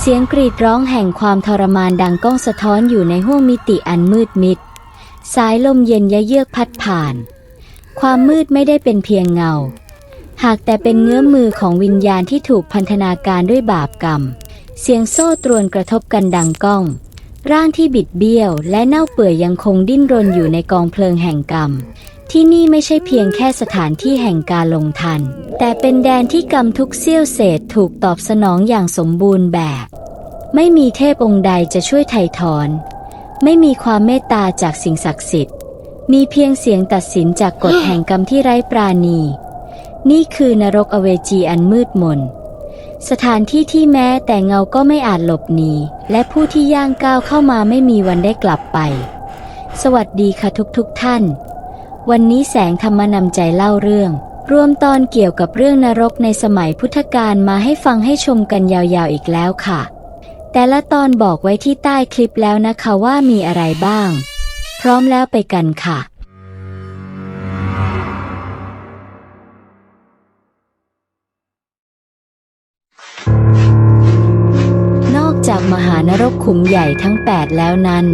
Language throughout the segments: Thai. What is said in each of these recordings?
สียงกรีดร้องแห่งความทรมานดังก้องสะท้อนอยู่ในห้วงมิติอันมืดมิดสายลมเย็นยะเยือกพัดผ่านความมืดไม่ได้เป็นเพียงเงาหากแต่เป็นเงื้อมมือของวิญญาณที่ถูกพันธนาการด้วยบาปกรรมเสียงโซ่ตรวนกระทบกันดังก้องร่างที่บิดเบี้ยวและเน่าเปื่อยยังคงดิ้นรนอยู่ในกองเพลิงแห่งกรรมที่นี่ไม่ใช่เพียงแค่สถานที่แห่งการลงทันแต่เป็นแดนที่กรรมทุกเสี้ยวเศษถูกตอบสนองอย่างสมบูรณ์แบบไม่มีเทพองค์ใดจะช่วยไถ่ถอนไม่มีความเมตตาจากสิ่งศักดิ์สิทธิ์มีเพียงเสียงตัดสินจากกฎแห่งกรรมที่ไร้ปราณีนี่คือนรกอเวจีอันมืดมนสถานที่ที่แม้แต่เงาก็ไม่อาจหลบหนีและผู้ที่ย่างก้าวเข้ามาไม่มีวันได้กลับไปสวัสดีค่ะทุกท่านวันนี้แสงธรรมนำใจเล่าเรื่องรวมตอนเกี่ยวกับเรื่องนรกในสมัยพุทธกาลมาให้ฟังให้ชมกันยาวๆอีกแล้วค่ะแต่ละตอนบอกไว้ที่ใต้คลิปแล้วนะคะว่ามีอะไรบ้างพร้อมแล้วไปกันค่ะนอกจากมหานรกขุมใหญ่ทั้ง8แล้วนั้น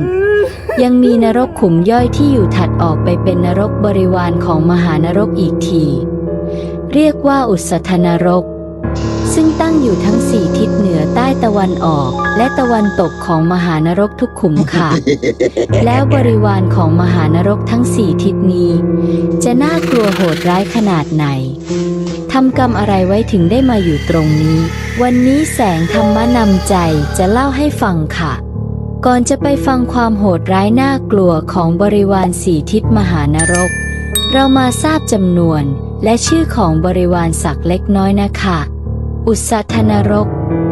ยังมีนรกขุมย่อยที่อยู่ถัดออกไปเป็นนรกบริวารของมหานรกอีกทีเรียกว่าอุสธนรกซึ่งตั้งอยู่ทั้ง4ทิศเหนือใต้ตะวันออกและตะวันตกของมหานรกทุกขุมค่ะ แล้วบริวารของมหานรกทั้ง4ทิศนี้จะน่ากลัวโหดร้ายขนาดไหนทำกรรมอะไรไว้ถึงได้มาอยู่ตรงนี้วันนี้แสงธรรมนำใจจะเล่าให้ฟังค่ะก่อนจะไปฟังความโหดร้ายน่ากลัวของบริวาร4ทิศมหานรกเรามาทราบจำนวนและชื่อของบริวารสักเล็กน้อยนะคะอุสธนรก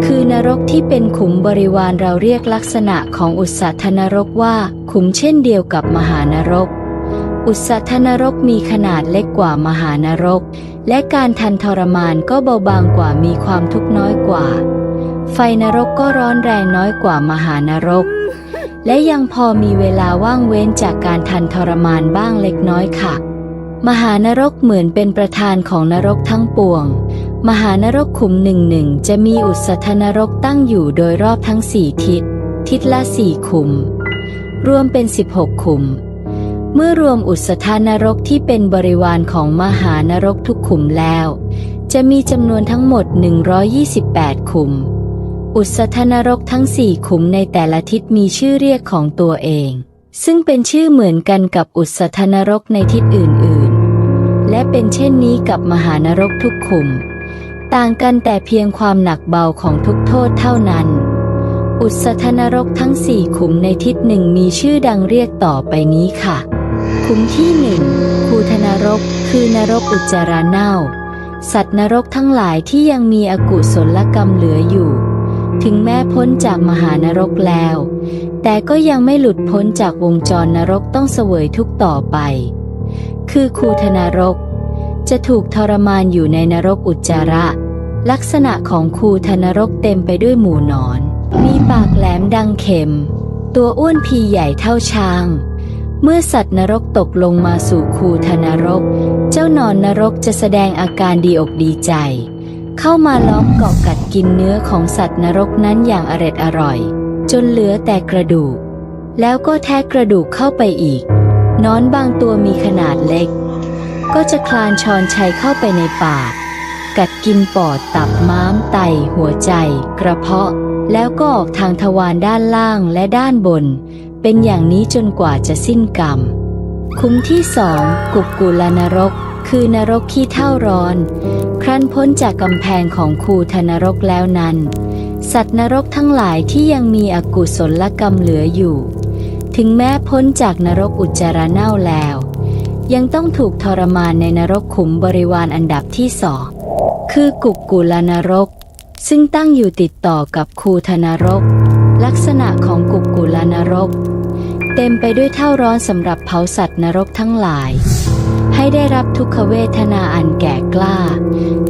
คือนรกที่เป็นขุมบริวารเราเรียกลักษณะของอุสธนรกว่าขุมเช่นเดียวกับมหานรกอุสธนรกมีขนาดเล็กกว่ามหานรกและการทันทรมานก็เบาบางกว่ามีความทุกข์น้อยกว่าไฟนรกก็ร้อนแรงน้อยกว่ามหานรกและยังพอมีเวลาว่างเว้นจากการทันทรมานบ้างเล็กน้อยค่ะมหานรกเหมือนเป็นประธานของนรกทั้งปวงมหานรกขุมหนึ่งจะมีอุสธนรกตั้งอยู่โดยรอบทั้ง4ทิศทิศละ4ขุมรวมเป็น16ขุมเมื่อรวมอุสธนรกที่เป็นบริวารของมหานรกทุกขุมแล้วจะมีจำนวนทั้งหมด128ขุมอุสธนรกทั้ง4ขุมในแต่ละทิศมีชื่อเรียกของตัวเองซึ่งเป็นชื่อเหมือนกันกับอุสธนรกในทิศอื่นๆและเป็นเช่นนี้กับมหานรกทุกขุมต่างกันแต่เพียงความหนักเบาของทุกโทษเท่านั้นอุสธนรกทั้ง4ขุมในทิศหนึ่งมีชื่อดังเรียกต่อไปนี้ค่ะขุมที่1ภูทนรกคือนรกอุจจาระเน่าสัตว์นรกทั้งหลายที่ยังมีอกุศลกรรมเหลืออยู่ถึงแม้พ้นจากมหานรกแล้วแต่ก็ยังไม่หลุดพ้นจากวงจรนรกต้องเสวยทุกข์ต่อไปคือคูทนรกจะถูกทรมานอยู่ในนรกอุจจาระลักษณะของคูทนรกเต็มไปด้วยหมู่หนอนมีปากแหลมดังเข็มตัวอ้วนพีใหญ่เท่าช้างเมื่อสัตว์นรกตกลงมาสู่คูทนรกเจ้าหนอนนรกจะแสดงอาการดีอกดีใจเข้ามาล้อมเกาะกัดกินเนื้อของสัตว์นรกนั้นอย่างอร่อยจนเหลือแต่กระดูกแล้วก็แทะกระดูกเข้าไปอีกหนอนบางตัวมีขนาดเล็กก็จะคลานชอนชัยเข้าไปในปากกัดกินปอดตับม้ามไตหัวใจกระเพาะแล้วก็ออกทางทวารด้านล่างและด้านบนเป็นอย่างนี้จนกว่าจะสิ้นกรรมขุมที่2กุกกุลนรกคือนรกขี้เถ้าร้อนครั้นพ้นจากกำแพงของคูทนรกแล้วนั้นสัตว์นรกทั้งหลายที่ยังมีอกุศลกรรมเหลืออยู่ถึงแม้พ้นจากนรกอุจจาระเน่าแล้วยังต้องถูกทรมานในนรกขุมบริวารอันดับที่2คือกุกกุลนรกซึ่งตั้งอยู่ติดต่อกับคูทนรกลักษณะของกุกกุลนรกเต็มไปด้วยเถ้าร้อนสำหรับเผาสัตว์นรกทั้งหลายให้ได้รับทุกขเวทนาอันแก่กล้า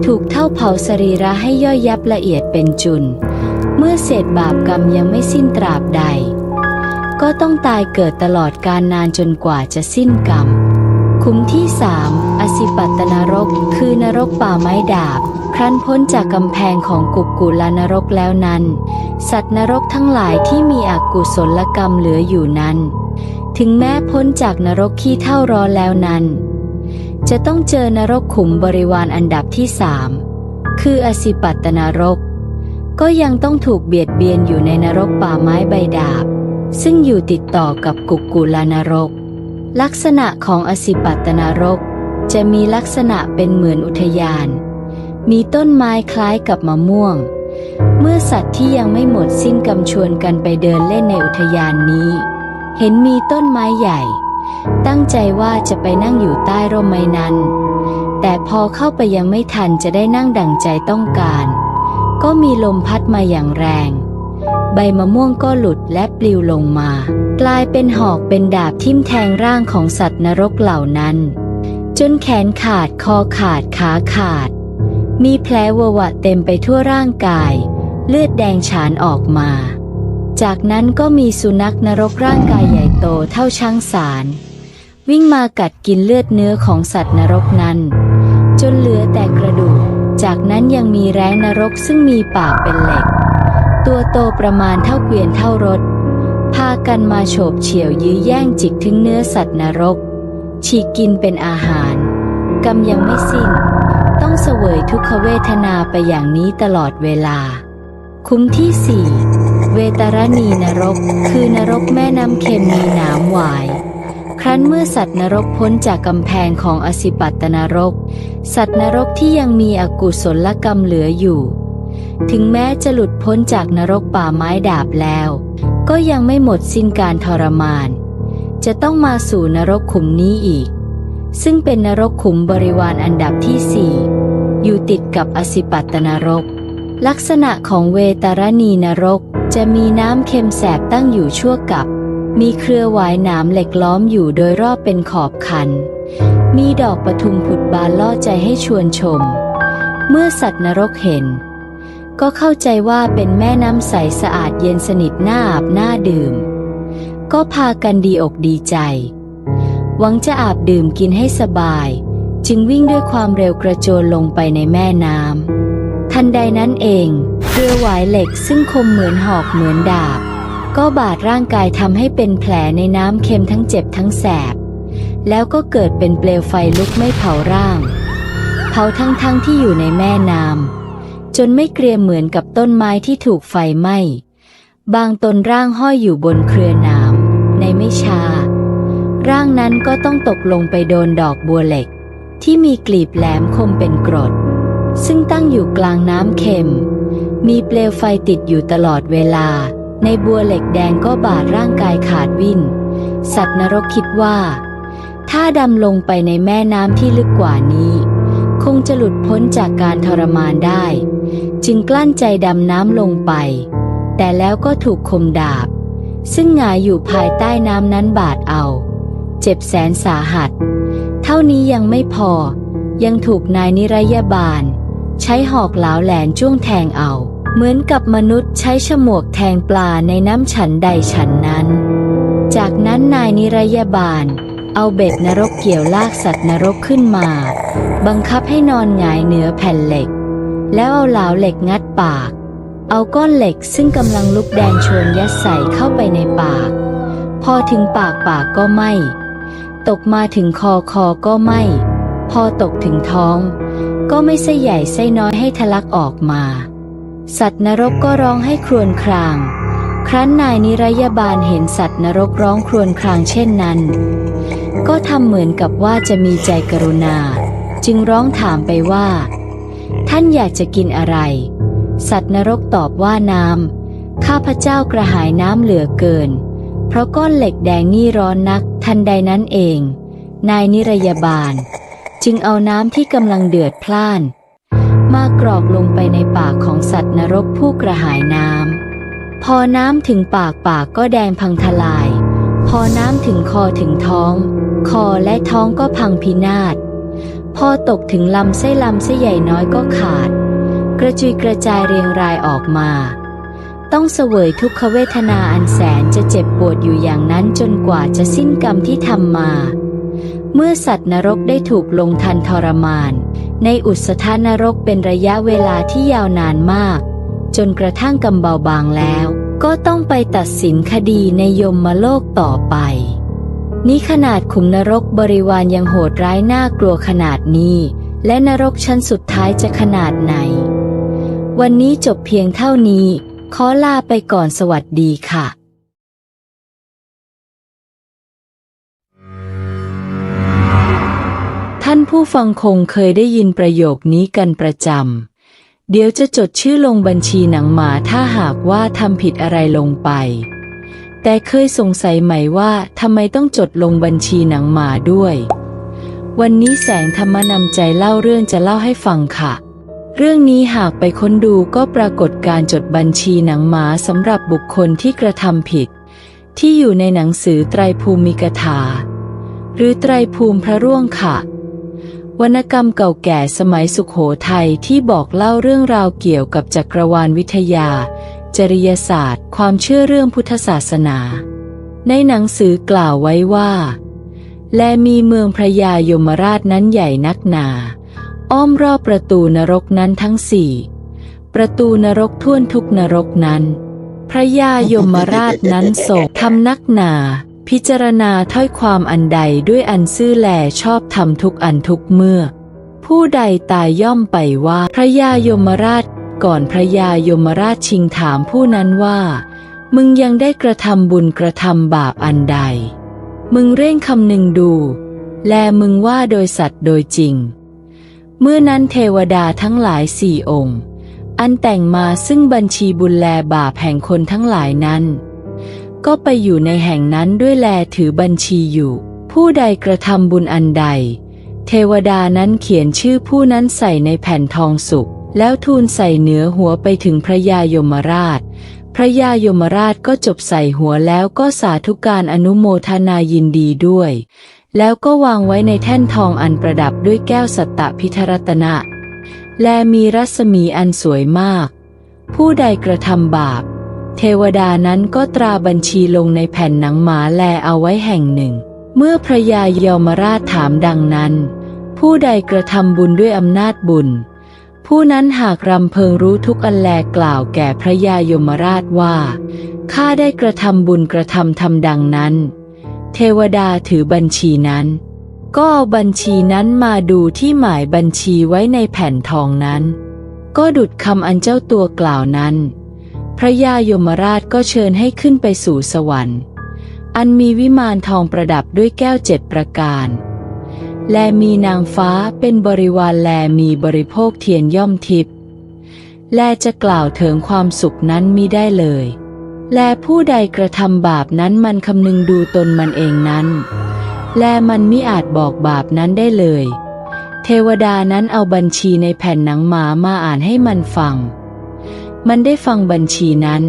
ถูกเถ้าเผาสรีระให้ย่อยยับละเอียดเป็นจุลเมื่อเศษบาปกรรมยังไม่สิ้นตราบใดก็ต้องตายเกิดตลอดกาลนานจนกว่าจะสิ้นกรรมขุมที่3อสิปัตตนรกคือนรกป่าไม้ดาบใ รั้นพ้นจากกำแพงของกุกุลนรกแล้วนั้นสัตว์นรกทั้งหลายที่มีอกุศลกรรมเหลืออยู่นั้นถึงแม้พ้นจากนรกขี้เถ้าร้อนแล้วนั้นจะต้องเจอนรกขุมบริวารอันดับที่3คืออสิปัตตนรกก็ยังต้องถูกเบียดเบียนอยู่ในนรกป่าไม้ใบดาบซึ่งอยู่ติดต่อกับกุกุลนรกลักษณะของอสิปัตตนรกจะมีลักษณะเป็นเหมือนอุทยานมีต้นไม้คล้ายกับมะม่วงเมื่อสัตว์ที่ยังไม่หมดสิ้นกำชวนกันไปเดินเล่นในอุทยานนี้เห็นมีต้นไม้ใหญ่ตั้งใจว่าจะไปนั่งอยู่ใต้ร่มไม้นั้นแต่พอเข้าไปยังไม่ทันจะได้นั่งดั่งใจต้องการก็มีลมพัดมาอย่างแรงใบมะม่วงก็หลุดและปลิวลงมากลายเป็นหอกเป็นดาบทิ่มแทงร่างของสัตว์นรกเหล่านั้นจนแขนขาดคอขาดขาขาดมีแผลเวอะหวะเต็มไปทั่วร่างกายเลือดแดงฉานออกมาจากนั้นก็มีสุนัขนรกร่างกายใหญ่โตเท่าช้างสารวิ่งมากัดกินเลือดเนื้อของสัตว์นรกนั้นจนเหลือแต่กระดูกจากนั้นยังมีแร้งนรกซึ่งมีปากเป็นเหล็กตัวโตประมาณเท่าเกวียนเท่ารถพากันมาโฉบเฉี่ยวยื้อแย่งจิกถึงเนื้อสัตว์นรกฉีกกินเป็นอาหารกรรมยังไม่สิ้นต้องเสวยทุกขเวทนาไปอย่างนี้ตลอดเวลาคุ้มที่4เวตรณีนรกคือนรกแม่น้ำเค็มมีน้ำหวายครั้นเมื่อสัตว์นรกพ้นจากกำแพงของอสิปัตตนรกสัตว์นรกที่ยังมีอกุศลกรรมเหลืออยู่ถึงแม้จะหลุดพ้นจากนรกป่าไม้ดาบแล้วก็ยังไม่หมดสิ้นการทรมานจะต้องมาสู่นรกขุมนี้อีกซึ่งเป็นนรกขุมบริวารอันดับที่4อยู่ติดกับอสิปัตตนรกลักษณะของเวตรณีนรกจะมีน้ำเค็มแสบตั้งอยู่ชั่วกับมีเครือหวายหนามเหล็กล้อมอยู่โดยรอบเป็นขอบคันมีดอกปทุมผุดบานล่อใจให้ชวนชมเมื่อสัตว์นรกเห็นก็เข้าใจว่าเป็นแม่น้ำใสสะอาดเย็นสนิทน่าอาบน่าดื่มก็พากันดีอกดีใจหวังจะอาบดื่มกินให้สบายจึงวิ่งด้วยความเร็วกระโจนลงไปในแม่น้ำทันใดนั้นเองเครือหวายเหล็กซึ่งคมเหมือนหอกเหมือนดาบก็บาดร่างกายทำให้เป็นแผลในน้ำเค็มทั้งเจ็บทั้งแสบแล้วก็เกิดเป็นเปลวไฟลุกไม่เผาร่างเผาทั้งที่อยู่ในแม่น้ำจนไม่เกรียมเหมือนกับต้นไม้ที่ถูกไฟไหม้บางตนร่างห้อยอยู่บนเครือน้ำในไม่ช้าร่างนั้นก็ต้องตกลงไปโดนดอกบัวเหล็กที่มีกลีบแหลมคมเป็นกรดซึ่งตั้งอยู่กลางน้ำเค็มมีเปลวไฟติดอยู่ตลอดเวลาในบัวเหล็กแดงก็บาดร่างกายขาดวิ่นสัตว์นรกคิดว่าถ้าดำลงไปในแม่น้ำที่ลึกกว่านี้คงจะหลุดพ้นจากการทรมานได้จึงกลั้นใจดำน้ำลงไปแต่แล้วก็ถูกคมดาบซึ่งหงายอยู่ภายใต้น้ำนั้นบาดเอาเจ็บแสนสาหัสเท่านี้ยังไม่พอยังถูกนายนิรยบาลใช้หอกเหลาแหลมจ้วงแทงเอาเหมือนกับมนุษย์ใช้ฉมวกแทงปลาในน้ำฉันใดฉันนั้นจากนั้นนายนิรยบาลเอาเบ็ดนรกเกี่ยวลากสัตว์นรกขึ้นมาบังคับให้นอนหงายเหนือแผ่นเหล็กแล้วเอาเหลาเหล็กงัดปากเอาก้อนเหล็กซึ่งกำลังลุกแดงชวนยัดใส่เข้าไปในปากพอถึงปากก็ไหม้ตกมาถึงคอก็ไหม้พอตกถึงท้องก็ไม่ไส้ใหญ่ไส้น้อยให้ทะลักออกมาสัตว์นรกก็ร้องให้ครวญครางครั้นนายนิรยบาลเห็นสัตว์นรกร้องครวญครางเช่นนั้นก็ทำเหมือนกับว่าจะมีใจกรุณาจึงร้องถามไปว่าท่านอยากจะกินอะไรสัตว์นรกตอบว่าน้ำข้าพเจ้ากระหายน้ำเหลือเกินเพราะก้อนเหล็กแดงนี่ร้อนนักทันใดนั้นเองนายนิรยบาลจึงเอาน้ำที่กำลังเดือดพล่านมากรอกลงไปในปากของสัตว์นรกผู้กระหายน้ำพอน้ำถึงปากก็แดงพังทลายพอน้ำถึงคอถึงท้องคอและท้องก็พังพินาศพอตกถึงลำไส้ใหญ่น้อยก็ขาดกระจุยกระจายเรียงรายออกมาต้องเสวยทุกขเวทนาอันแสนจะเจ็บปวดอยู่อย่างนั้นจนกว่าจะสิ้นกรรมที่ทำมาเมื่อสัตว์นรกได้ถูกลงทันทรมาน ในอุสธนรกเป็นระยะเวลาที่ยาวนานมากจนกระทั่งกำเบาบางแล้วก็ต้องไปตัดสินคดีในยมโลกต่อไปนี่ขนาดขุมนรกบริวารยังโหดร้ายน่ากลัวขนาดนี้และนรกชั้นสุดท้ายจะขนาดไหนวันนี้จบเพียงเท่านี้ขอลาไปก่อนสวัสดีค่ะท่านผู้ฟังคงเคยได้ยินประโยคนี้กันประจำเดี๋ยวจะจดชื่อลงบัญชีหนังหมาถ้าหากว่าทำผิดอะไรลงไปแต่เคยสงสัยไหมว่าทำไมต้องจดลงบัญชีหนังหมาด้วยวันนี้แสงธรรมนำใจเล่าเรื่องจะเล่าให้ฟังค่ะเรื่องนี้หากไปค้นดูก็ปรากฏการจดบัญชีหนังหมาสำหรับบุคคลที่กระทำผิดที่อยู่ในหนังสือไตรภูมิกถาหรือไตรภูมิพระร่วงค่ะวรรณกรรมเก่าแก่สมัยสุโขทัยที่บอกเล่าเรื่องราวเกี่ยวกับจักรวาลวิทยาจริยศาสตร์ความเชื่อเรื่องพุทธศาสนาในหนังสือกล่าวไว้ว่าและมีเมืองพระยายมราชนั้นใหญ่นักหนาอ้อมรอบประตูนรกนั้นทั้งสี่ประตูนรกท่วนทุกนรกนั้นพระยายมราชนั้นโศกทำนักหนาพิจารณาถ้อยความอันใดด้วยอันซื่อแลชอบทำทุกอันทุกเมื่อผู้ใดตายย่อมไปว่าพระยายมราชก่อนพระยายมราชชิงถามผู้นั้นว่ามึงยังได้กระทำบุญกระทำบาปอันใดมึงเร่งคำนึงดูแลมึงว่าโดยสัตย์โดยจริงเมื่อนั้นเทวดาทั้งหลายสี่องค์อันแต่งมาซึ่งบัญชีบุญแลบาปแห่งคนทั้งหลายนั้นก็ไปอยู่ในแห่งนั้นด้วยแลถือบัญชีอยู่ผู้ใดกระทำบุญอันใดเทวดานั้นเขียนชื่อผู้นั้นใส่ในแผ่นทองสุกแล้วทูลใส่เหนือหัวไปถึงพระยายมราชพระยายมราชก็จบใส่หัวแล้วก็สาธุการอนุโมทนายินดีด้วยแล้วก็วางไว้ในแท่นทองอันประดับด้วยแก้วสัตตพิธรัตนะและมีรัศมีอันสวยมากผู้ใดกระทำบาปเทวดานั้นก็ตราบัญชีลงในแผ่นหนังหมาแลเอาไว้แห่งหนึ่งเมื่อพระยายมราชถามดังนั้นผู้ใดกระทำบุญด้วยอำนาจบุญผู้นั้นหากรำเพิงรู้ทุกอันแลกล่าวแก่พระยายมราชว่าข้าได้กระทำบุญกระทำธรรมดังนั้นเทวดาถือบัญชีนั้นก็เอาบัญชีนั้นมาดูที่หมายบัญชีไว้ในแผ่นทองนั้นก็ดุจคำอันเจ้าตัวกล่าวนั้นพระยายมราชก็เชิญให้ขึ้นไปสู่สวรรค์อันมีวิมานทองประดับด้วยแก้ว7ประการและมีนางฟ้าเป็นบริวารและมีบริโภคเทียนย่อมทิพย์และจะกล่าวถึงความสุขนั้นมิได้เลยและผู้ใดกระทำบาปนั้นมันคำนึงดูตนมันเองนั้นและมันมิอาจบอกบาปนั้นได้เลยเทวดานั้นเอาบัญชีในแผ่นหนังหมามาอ่านให้มันฟังมันได้ฟังบัญชีนั้น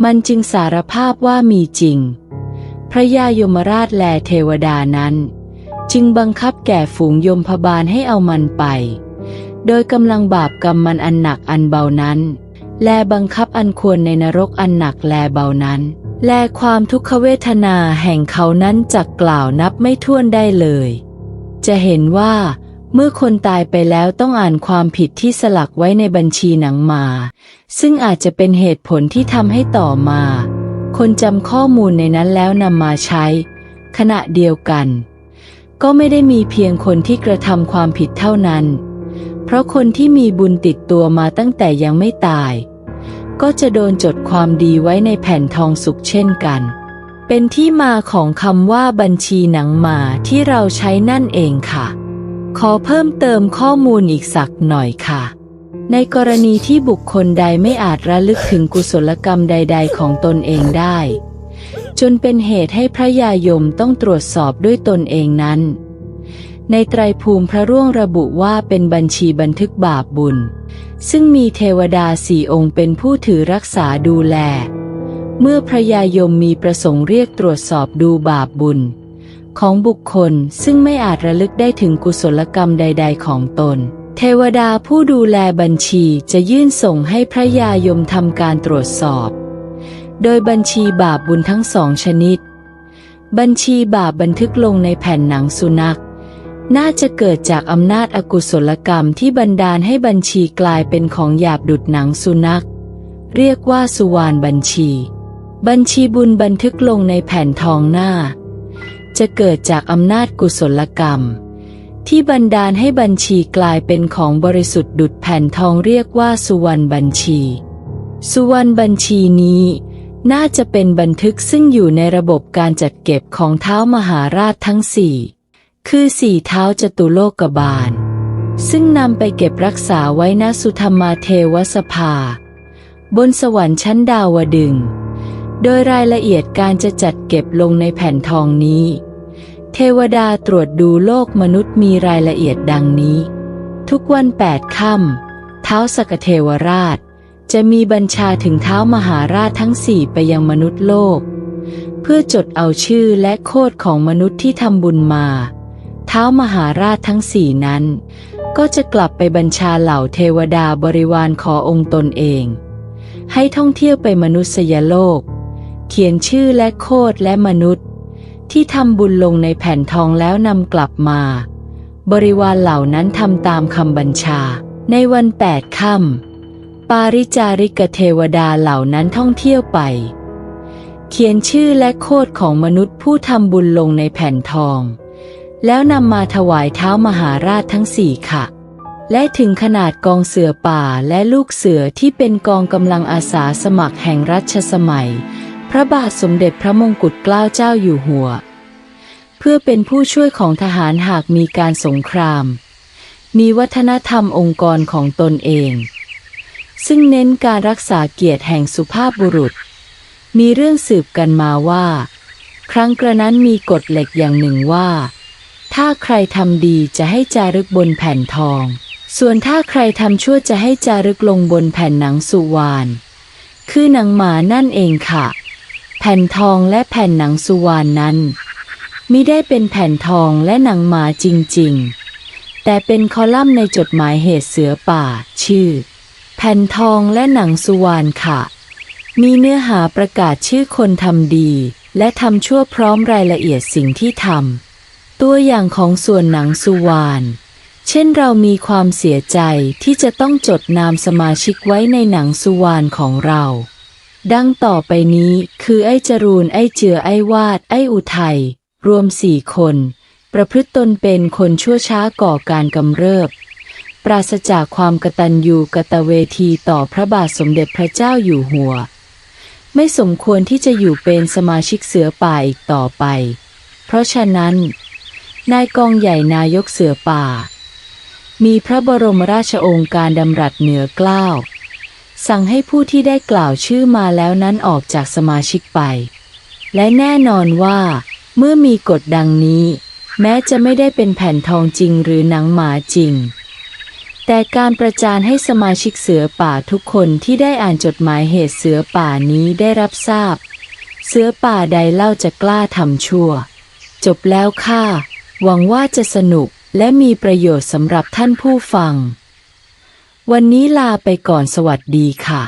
มันจึงสารภาพว่ามีจริงพระยายมราชและเทวดานั้นจึงบังคับแก่ฝูงยมพบาลให้เอามันไปโดยกำลังบาปกรรมมันอันหนักอันเบานั้นและบังคับอันควรในนรกอันหนักและเบานั้นและความทุกขเวทนาแห่งเขานั้นจักกล่าวนับไม่ถ้วนได้เลยจะเห็นว่าเมื่อคนตายไปแล้วต้องอ่านความผิดที่สลักไว้ในบัญชีหนังมาซึ่งอาจจะเป็นเหตุผลที่ทำให้ต่อมาคนจำข้อมูลในนั้นแล้วนำมาใช้ขณะเดียวกันก็ไม่ได้มีเพียงคนที่กระทำความผิดเท่านั้นเพราะคนที่มีบุญติดตัวมาตั้งแต่ยังไม่ตายก็จะโดนจดความดีไว้ในแผ่นทองสุกเช่นกันเป็นที่มาของคำว่าบัญชีหนังหมาที่เราใช้นั่นเองค่ะขอเพิ่มเติมข้อมูลอีกสักหน่อยค่ะในกรณีที่บุคคลใดไม่อาจระลึกถึงกุศลกรรมใดๆของตนเองได้จนเป็นเหตุให้พระยายมต้องตรวจสอบด้วยตนเองนั้นในไตรภูมิพระร่วงระบุว่าเป็นบัญชีบันทึกบาปบุญซึ่งมีเทวดา4องค์เป็นผู้ถือรักษาดูแลเมื่อพระยายมมีประสงค์เรียกตรวจสอบดูบาปบุญของบุคคลซึ่งไม่อาจระลึกได้ถึงกุศลกรรมใดๆของตนเทวดาผู้ดูแลบัญชีจะยื่นส่งให้พระยายมทำการตรวจสอบโดยบัญชีบาปบุญทั้ง2ชนิดบัญชีบาปบันทึกลงในแผ่นหนังสุนัข น่าจะเกิดจากอำนาจอกุศลกรรมที่บันดาลให้บัญชีกลายเป็นของหยาบดุจหนังสุนัขเรียกว่าสุวรรณบัญชีบัญชีบุญบันทึกลงในแผ่นทองหน้าจะเกิดจากอำนาจกุศลกรรมที่บันดาลให้บัญชีกลายเป็นของบริสุทธิ์ดุจแผ่นทองเรียกว่าสุวรรณบัญชีสุวรรณบัญชีนี้น่าจะเป็นบันทึกซึ่งอยู่ในระบบการจัดเก็บของท้าวมหาราชทั้งสี่คือสี่เท้าจตุโลกบาลซึ่งนำไปเก็บรักษาไว้ณสุธรรมาเทวสภาบนสวรรค์ชั้นดาวดึงส์โดยรายละเอียดการจะจัดเก็บลงในแผ่นทองนี้เทวดาตรวจดูโลกมนุษย์มีรายละเอียดดังนี้ทุกวัน8 ค่ำท้าวสกเทวราชจะมีบัญชาถึงท้าวมหาราชทั้งสี่ไปยังมนุษย์โลกเพื่อจดเอาชื่อและโคดของมนุษย์ที่ทำบุญมาท้าวมหาราชทั้งสี่นั้นก็จะกลับไปบัญชาเหล่าเทวดาบริวารขอองค์ตนเองให้ท่องเที่ยวไปมนุษยโลกเขียนชื่อและโคดและมนุษย์ที่ทำบุญลงในแผ่นทองแล้วนำกลับมาบริวารเหล่านั้นทำตามคำบัญชาในวัน8 ค่ำปาริจาริกเทวดาเหล่านั้นท่องเที่ยวไปเขียนชื่อและโคดของมนุษย์ผู้ทำบุญลงในแผ่นทองแล้วนำมาถวายท้าวมหาราชทั้งสี่ค่ะและถึงขนาดกองเสือป่าและลูกเสือที่เป็นกองกำลังอาสาสมัครแห่งรัชสมัยพระบาทสมเด็จพระมงกุฎเกล้าเจ้าอยู่หัวเพื่อเป็นผู้ช่วยของทหารหากมีการสงครามมีวัฒนธรรมองค์กรของตนเองซึ่งเน้นการรักษาเกียรติแห่งสุภาพบุรุษมีเรื่องสืบกันมาว่าครั้งกระนั้นมีกฎเหล็กอย่างหนึ่งว่าถ้าใครทำดีจะให้จารึกบนแผ่นทองส่วนถ้าใครทำชั่วจะให้จารึกลงบนแผ่นหนังสุวรรณคือหนังหมานั่นเองค่ะแผ่นทองและแผ่นหนังสุวรรณนั้นมิได้เป็นแผ่นทองและหนังหมาจริงๆแต่เป็นคอลัมน์ในจดหมายเหตุเสือป่าชื่อแผ่นทองและหนังสุวรรณค่ะมีเนื้อหาประกาศชื่อคนทำดีและทำชั่วพร้อมรายละเอียดสิ่งที่ทำตัวอย่างของส่วนหนังสุวรรณเช่นเรามีความเสียใจที่จะต้องจดนามสมาชิกไว้ในหนังสุวรรณของเราดังต่อไปนี้คือไอ้จรูนไอ้เจือไอ้วาดไอ้อุทัยรวม4 คนประพฤติตนเป็นคนชั่วช้าก่อการกำเริบปราศจากความกตัญญูกตเวทีต่อพระบาทสมเด็จพระเจ้าอยู่หัวไม่สมควรที่จะอยู่เป็นสมาชิกเสือป่าอีกต่อไปเพราะฉะนั้นนายกองใหญ่นายกเสือป่ามีพระบรมราชโองการดำรัสเหนือเกล้าสั่งให้ผู้ที่ได้กล่าวชื่อมาแล้วนั้นออกจากสมาชิกไปและแน่นอนว่าเมื่อมีกฎดังนี้แม้จะไม่ได้เป็นแผ่นทองจริงหรือหนังหมาจริงแต่การประจานให้สมาชิกเสือป่าทุกคนที่ได้อ่านจดหมายเหตุเสือป่านี้ได้รับทราบเสือป่าใดเล่าจะกล้าทำชั่วจบแล้วค่ะหวังว่าจะสนุกและมีประโยชน์สำหรับท่านผู้ฟังวันนี้ลาไปก่อนสวัสดีค่ะ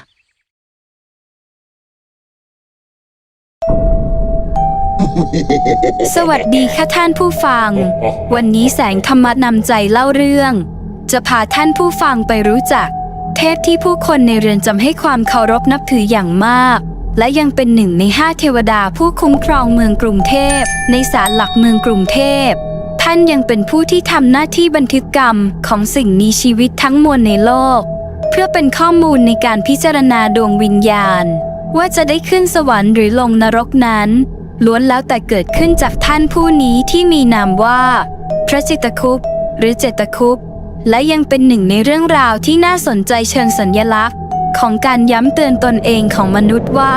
สวัสดีค่ะท่านผู้ฟังวันนี้แสงธรรมนำใจเล่าเรื่องจะพาท่านผู้ฟังไปรู้จักเทพที่ผู้คนในเรือนจำให้ความเคารพนับถืออย่างมากและยังเป็น1 ใน 5เทวดาผู้คุ้มครองเมืองกรุงเทพในศาลหลักเมืองกรุงเทพท่านยังเป็นผู้ที่ทำหน้าที่บันทึกกรรมของสิ่งมีชีวิตทั้งมวลในโลกเพื่อเป็นข้อมูลในการพิจารณาดวงวิญญาณว่าจะได้ขึ้นสวรรค์หรือลงนรกนั้นล้วนแล้วแต่เกิดขึ้นจากท่านผู้นี้ที่มีนามว่าพระจิตรคุปหรือเจตคุปและยังเป็น1 ในเรื่องราวที่น่าสนใจเชิงสัญลักษณ์ของการย้ำเตือนตนเองของมนุษย์ว่า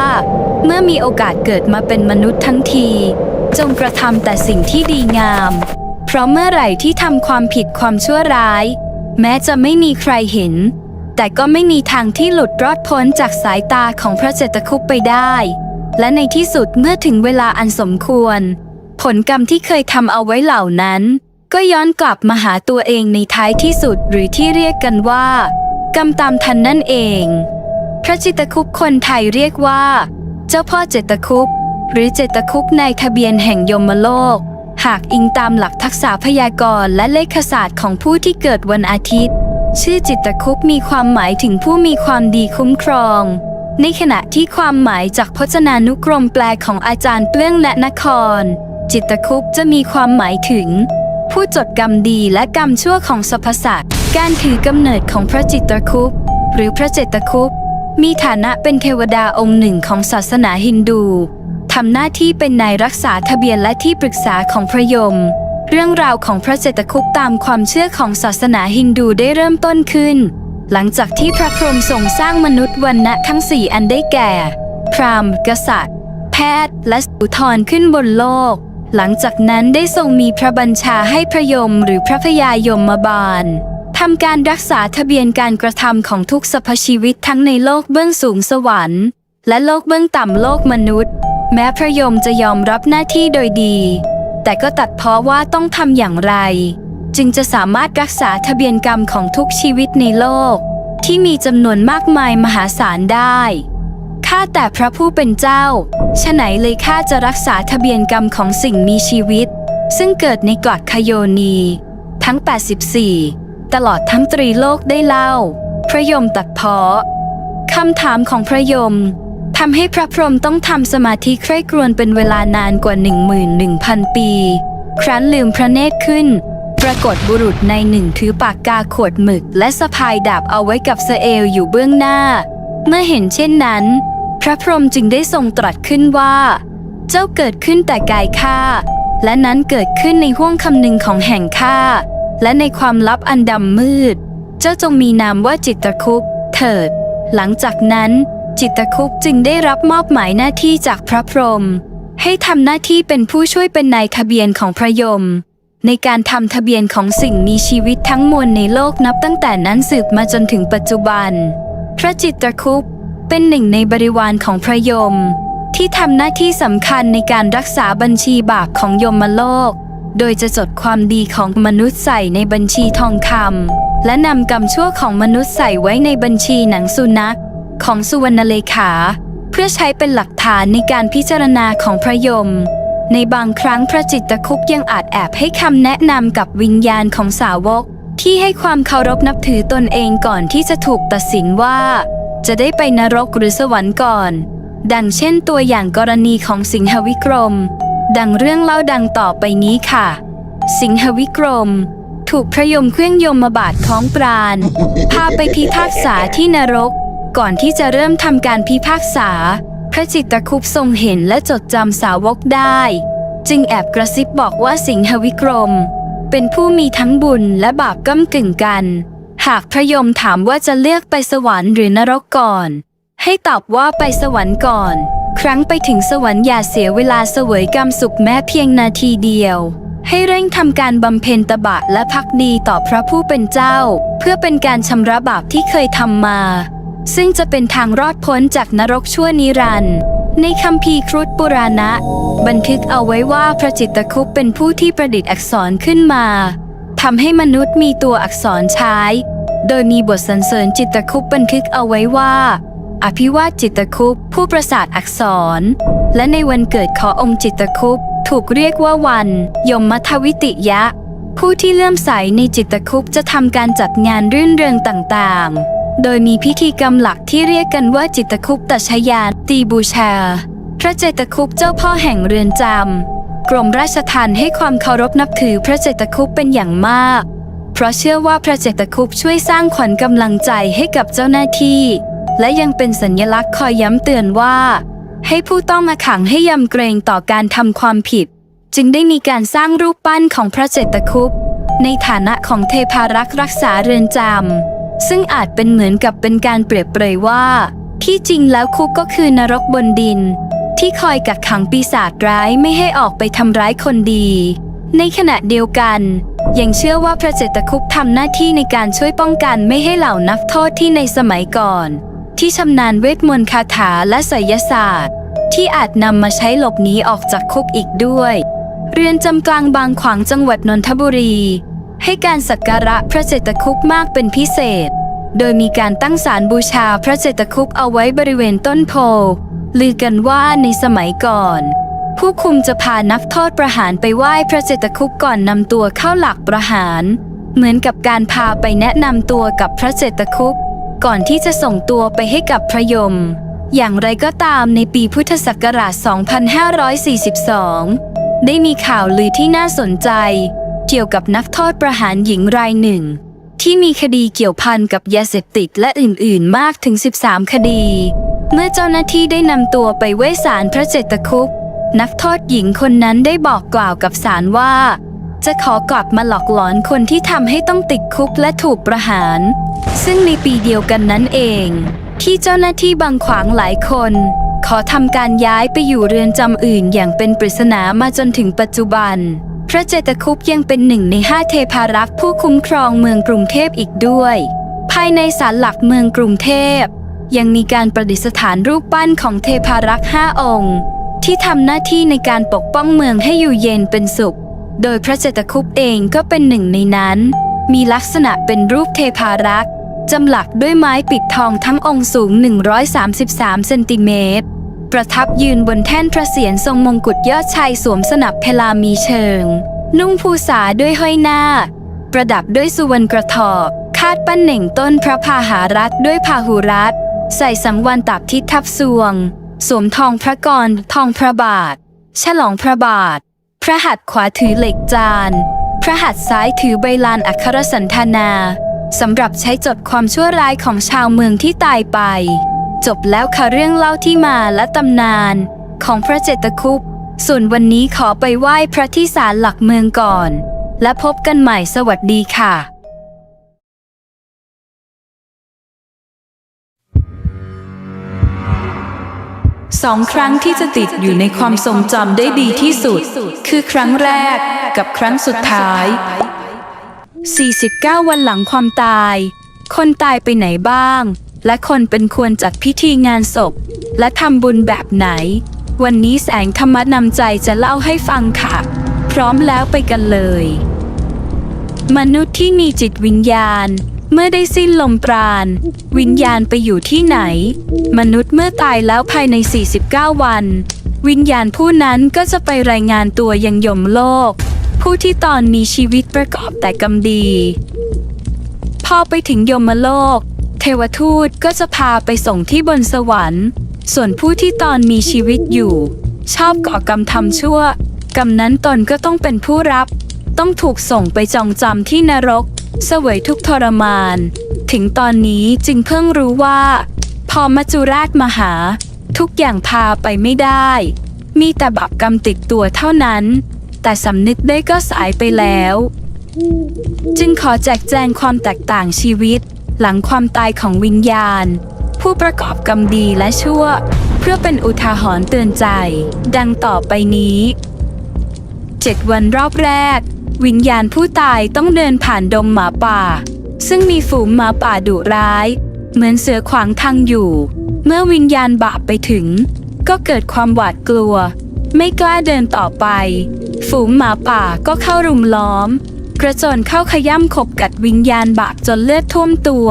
เมื่อมีโอกาสเกิดมาเป็นมนุษย์ทั้งทีจงกระทำแต่สิ่งที่ดีงามเพราะเมื่อไหร่ที่ทำความผิดความชั่วร้ายแม้จะไม่มีใครเห็นแต่ก็ไม่มีทางที่หลุดรอดพ้นจากสายตาของพระเจตคุปไปได้และในที่สุดเมื่อถึงเวลาอันสมควรผลกรรมที่เคยทำเอาไว้เหล่านั้นก็ย้อนกลับมาหาตัวเองในท้ายที่สุดหรือที่เรียกกันว่ากรรมตามทันนั่นเองพระจิตรคุปคนไทยเรียกว่าเจ้าพ่อเจตคุปหรือเจตคุปในทะเบียนแห่งยมโลก หากอิงตามหลักทักษะพยากรณ์และเลขศาสตร์ของผู้ที่เกิดวันอาทิตย์ชื่อจิตรคุปมีความหมายถึงผู้มีความดีคุ้มครองในขณะที่ความหมายจากพจนานุกรมแปลของอาจารย์เปลื้องและนครจิตรคุปจะมีความหมายถึงผู้จดกรรมดีและกรรมชั่วของสรรพสัตว์การถือกำเนิดของพระจิตรคุปหรือพระเจตคุปมีฐานะเป็นเทวดาองค์หนึ่งของศาสนาฮินดูทำหน้าที่เป็นนายรักษาทะเบียนและที่ปรึกษาของพระยมเรื่องราวของพระเจตคุปตามความเชื่อของศาสนาฮินดูได้เริ่มต้นขึ้นหลังจากที่พระพรหมทรงสร้างมนุษย์วรรณะทั้ง4อันได้แก่ พราหมณ์กษัตริย์ แพทย์และสุธรขึ้นบนโลกหลังจากนั้นได้ทรงมีพระบัญชาให้พระยมหรือพระพยายมบาลทำการรักษาทะเบียนการกระทำของทุกสรรพชีวิตทั้งในโลกเบื้องสูงสวรรค์และโลกเบื้องต่ำโลกมนุษย์แม้พระยมจะยอมรับหน้าที่โดยดีแต่ก็ตัดพ้อว่าต้องทำอย่างไรจึงจะสามารถรักษาทะเบียนกรรมของทุกชีวิตในโลกที่มีจำนวนมากมายมหาศาลได้ข้าแต่พระผู้เป็นเจ้าฉะไหนเลยข้าจะรักษาทะเบียนกรรมของสิ่งมีชีวิตซึ่งเกิดในกลัดคโยนีทั้ง84ตลอดทั้งตรีโลกได้เล่าพระยมตัดพ้อคำถามของพระยมทำให้พระพรหมต้องทำสมาธิใคร่ครวญเป็นเวลานานกว่า 11,000 ปีครั้นลืมพระเนตรขึ้นปรากฏบุรุษในหนึ่งถือปากกาขวดหมึกและสะพายดาบเอาไว้กับสะเอวอยู่เบื้องหน้าเมื่อเห็นเช่นนั้นพระพรหมจึงได้ทรงตรัสขึ้นว่าเจ้าเกิดขึ้นแต่กายข้าและนั้นเกิดขึ้นในห้วงคำนึงของแห่งข้าและในความลับอันดำมืดเจ้าจงมีนามว่าจิตรคุปเถิดหลังจากนั้นจิตรคุปจึงได้รับมอบหมายหน้าที่จากพระพรหมให้ทำหน้าที่เป็นผู้ช่วยเป็นนายทะเบียนของพระยมในการทำทะเบียนของสิ่งมีชีวิตทั้งมวลในโลกนับตั้งแต่นั้นสืบมาจนถึงปัจจุบันพระจิตรคุปเป็นหนึ่งในบริวารของพระยมที่ทำหน้าที่สำคัญในการรักษาบัญชีบาปของยมโลกโดยจะจดความดีของมนุษย์ใส่ในบัญชีทองคำและนำกรรมชั่วของมนุษย์ใส่ไว้ในบัญชีหนังสุนัขของสุวรรณเลขาเพื่อใช้เป็นหลักฐานในการพิจารณาของพระยมในบางครั้งพระจิตรคุปยังอาจแอบให้คำแนะนำกับวิญญาณของสาวกที่ให้ความเคารพนับถือตนเองก่อนที่จะถูกตัดสินว่าจะได้ไปนรกหรือสวรรค์ก่อนดังเช่นตัวอย่างกรณีของสิงหวิกรมดังเรื่องเล่าดังต่อไปนี้ค่ะสิงหวิกรมถูกพระยมเครื่องยมบาทคล้องปราณพาไปพิพากษาที่นรกก่อนที่จะเริ่มทำการพิพากษาพระจิตรคุปทรงเห็นและจดจำสาวกได้จึงแอบกระซิบบอกว่าสิงหวิกรมเป็นผู้มีทั้งบุญและบาปก้ำกึ่งกันหากพระยมถามว่าจะเลือกไปสวรรค์หรือนรกก่อนให้ตอบว่าไปสวรรค์ก่อนครั้งไปถึงสวรรค์อย่าเสียเวลาเสวยกรรมสุขแม้เพียงนาทีเดียวให้เร่งทำการบำเพ็ญตบะและภักดีต่อพระผู้เป็นเจ้าเพื่อเป็นการชำระบาปที่เคยทำมาซึ่งจะเป็นทางรอดพ้นจากนรกชั่วนิรันดร์ในคัมภีร์ครุฑปุราณะบันทึกเอาไว้ว่าพระจิตรคุปเป็นผู้ที่ประดิษฐ์อักษรขึ้นมาทำให้มนุษย์มีตัวอักษรใช้โดยมีบทสรรเสริญจิตรคุปบันทึกเอาไว้ว่าอภิวาทจิตรคุปผู้ประสาทอักษรและในวันเกิดขององค์จิตรคุปถูกเรียกว่าวันยมทวิติยะผู้ที่เลื่อมใสในจิตรคุปจะทำการจัดงานรื่นเริงต่างๆโดยมีพิธีกรรมหลักที่เรียกกันว่าจิตรคุปตชยานตีบูชาพระเจตคุปเจ้าพ่อแห่งเรือนจำกรมราชทัณฑ์ให้ความเคารพนับถือพระเจตคุปเป็นอย่างมากเพราะเชื่อว่าพระเจตคุปช่วยสร้างขวัญกำลังใจให้กับเจ้าหน้าที่และยังเป็นสัญลักษณ์คอยย้ำเตือนว่าให้ผู้ต้องขังให้ยำเกรงต่อการทำความผิดจึงได้มีการสร้างรูปปั้นของพระเจตคุปในฐานะของเทพารักษ์รักษาเรือนจำซึ่งอาจเป็นเหมือนกับเป็นการเปรียบเปรยว่าที่จริงแล้วคุกก็คือนรกบนดินที่คอยกักขังปีศาจร้ายไม่ให้ออกไปทำร้ายคนดีในขณะเดียวกันยังเชื่อว่าพระเจตคุปทำหน้าที่ในการช่วยป้องกันไม่ให้เหล่านักโทษที่ในสมัยก่อนที่ชำนาญเวทมนต์คาถาและไสยศาสตร์ที่อาจนำมาใช้หลบหนีออกจากคุกอีกด้วยเรือนจำกลางบางขวางจังหวัดนนทบุรีให้การสักการะพระเจตคุปมากเป็นพิเศษโดยมีการตั้งศาลบูชาพระเจตคุปเอาไว้บริเวณต้นโพลือกันว่าในสมัยก่อน ผู้คุมจะพานักโทษประหารไปไหว้พระเจตคุปก่อนนำตัวเข้าหลักประหารเหมือนกับการพาไปแนะนำตัวกับพระเจตคุปก่อนที่จะส่งตัวไปให้กับพระยมอย่างไรก็ตามในปีพุทธศักราช 2542 ได้มีข่าวลือที่น่าสนใจเกี่ยวกับนักโทษประหารหญิงรายหนึ่งที่มีคดีเกี่ยวพันกับยาเสพติดและอื่นๆมากถึง 13 คดี เมื่อเจ้าหน้าที่ได้นำตัวไปไหว้ศาลพระเจตคุปนักโทษหญิงคนนั้นได้บอกกล่าวกับศาลว่าจะขอกลับมาหลอกหลอนคนที่ทำให้ต้องติดคุกและถูกประหารซึ่งในปีเดียวกันนั้นเองที่เจ้าหน้าที่บางขวางหลายคนขอทำการย้ายไปอยู่เรือนจำอื่นอย่างเป็นปริศนามาจนถึงปัจจุบันพระเจตคุปยังเป็นหนึ่งใน5 เทพารักษ์ผู้คุ้มครองเมืองกรุงเทพอีกด้วยภายในศาลหลักเมืองกรุงเทพยังมีการประดิษฐานรูปปั้นของเทพารักษ์5 องค์ที่ทำหน้าที่ในการปกป้องเมืองให้อยู่เย็นเป็นสุขโดยพระเจตคุปเองก็เป็นหนึ่งในนั้นมีลักษณะเป็นรูปเทพารักษ์จำหลักด้วยไม้ปิดทองทั้งองค์สูง133 เซนติเมตรประทับยืนบนแท่นพระเศียรทรงมงกุฎยอดชัยสวมสนับเพลามีเชิงนุ่งภูษาด้วยห้อยหน้าประดับด้วยสุวรรณกระถอบคาดปั้นเหน่งต้นพระพาหารัตน์ด้วยพาหุรัตน์ใส่สังวรตับทิศทับสวงสวมทองพระกรทองพระบาทฉลองพระบาทพระหัตถ์ขวาถือเหล็กจานพระหัตถ์ซ้ายถือใบลานอักขรสันทนาสำหรับใช้จดความชั่วร้ายของชาวเมืองที่ตายไปจบแล้วค่ะเรื่องเล่าที่มาและตำนานของพระเจตคุปส่วนวันนี้ขอไปไหว้พระที่ศาลหลักเมืองก่อนและพบกันใหม่สวัสดีค่ะ2 ครั้งที่จะติดอยู่ในความทรงจำได้ดีที่สุดคือครั้งแรกกับครั้งสุดท้าย49 วันหลังความตายคนตายไปไหนบ้างและคนเป็นควรจัดพิธีงานศพและทำบุญแบบไหนวันนี้แสงธรรมนำใจจะเล่าให้ฟังค่ะพร้อมแล้วไปกันเลยมนุษย์ที่มีจิตวิญญาณเมื่อได้สิ้นลมปราณวิญญาณไปอยู่ที่ไหนมนุษย์เมื่อตายแล้วภายใน49 วันวิญญาณผู้นั้นก็จะไปรายงานตัวยังยมโลกผู้ที่ตอนมีชีวิตประกอบแต่กรรมดีพอไปถึงยมโลกเทวทูตก็จะพาไปส่งที่บนสวรรค์ส่วนผู้ที่ตอนมีชีวิตอยู่ชอบก่อกรรมทำชั่วกรรมนั้นตนก็ต้องเป็นผู้รับต้องถูกส่งไปจองจำที่นรกเสวยทุกข์ทรมานถึงตอนนี้จึงเพิ่งรู้ว่าพอมัจจุราชมาหาทุกอย่างพาไปไม่ได้มีแต่บาปกรรมติดตัวเท่านั้นแต่สำนึกได้ก็สายไปแล้วจึงขอแจกแจงความแตกต่างชีวิตหลังความตายของวิญญาณผู้ประกอบกรรมดีและชั่วเพื่อเป็นอุทาหรณ์เตือนใจดังต่อไปนี้7 วันรอบแรกวิญญาณผู้ตายต้องเดินผ่านดงหมาป่าซึ่งมีฝูงหมาป่าดุร้ายเหมือนเสือขวางทางอยู่เมื่อวิญญาณบาปไปถึงก็เกิดความหวาดกลัวไม่กล้าเดินต่อไปฝูงหมาป่าก็เข้ารุมล้อมกระโจนเข้าขย้ำขบกัดวิญญาณบาปจนเลือดท่วมตัว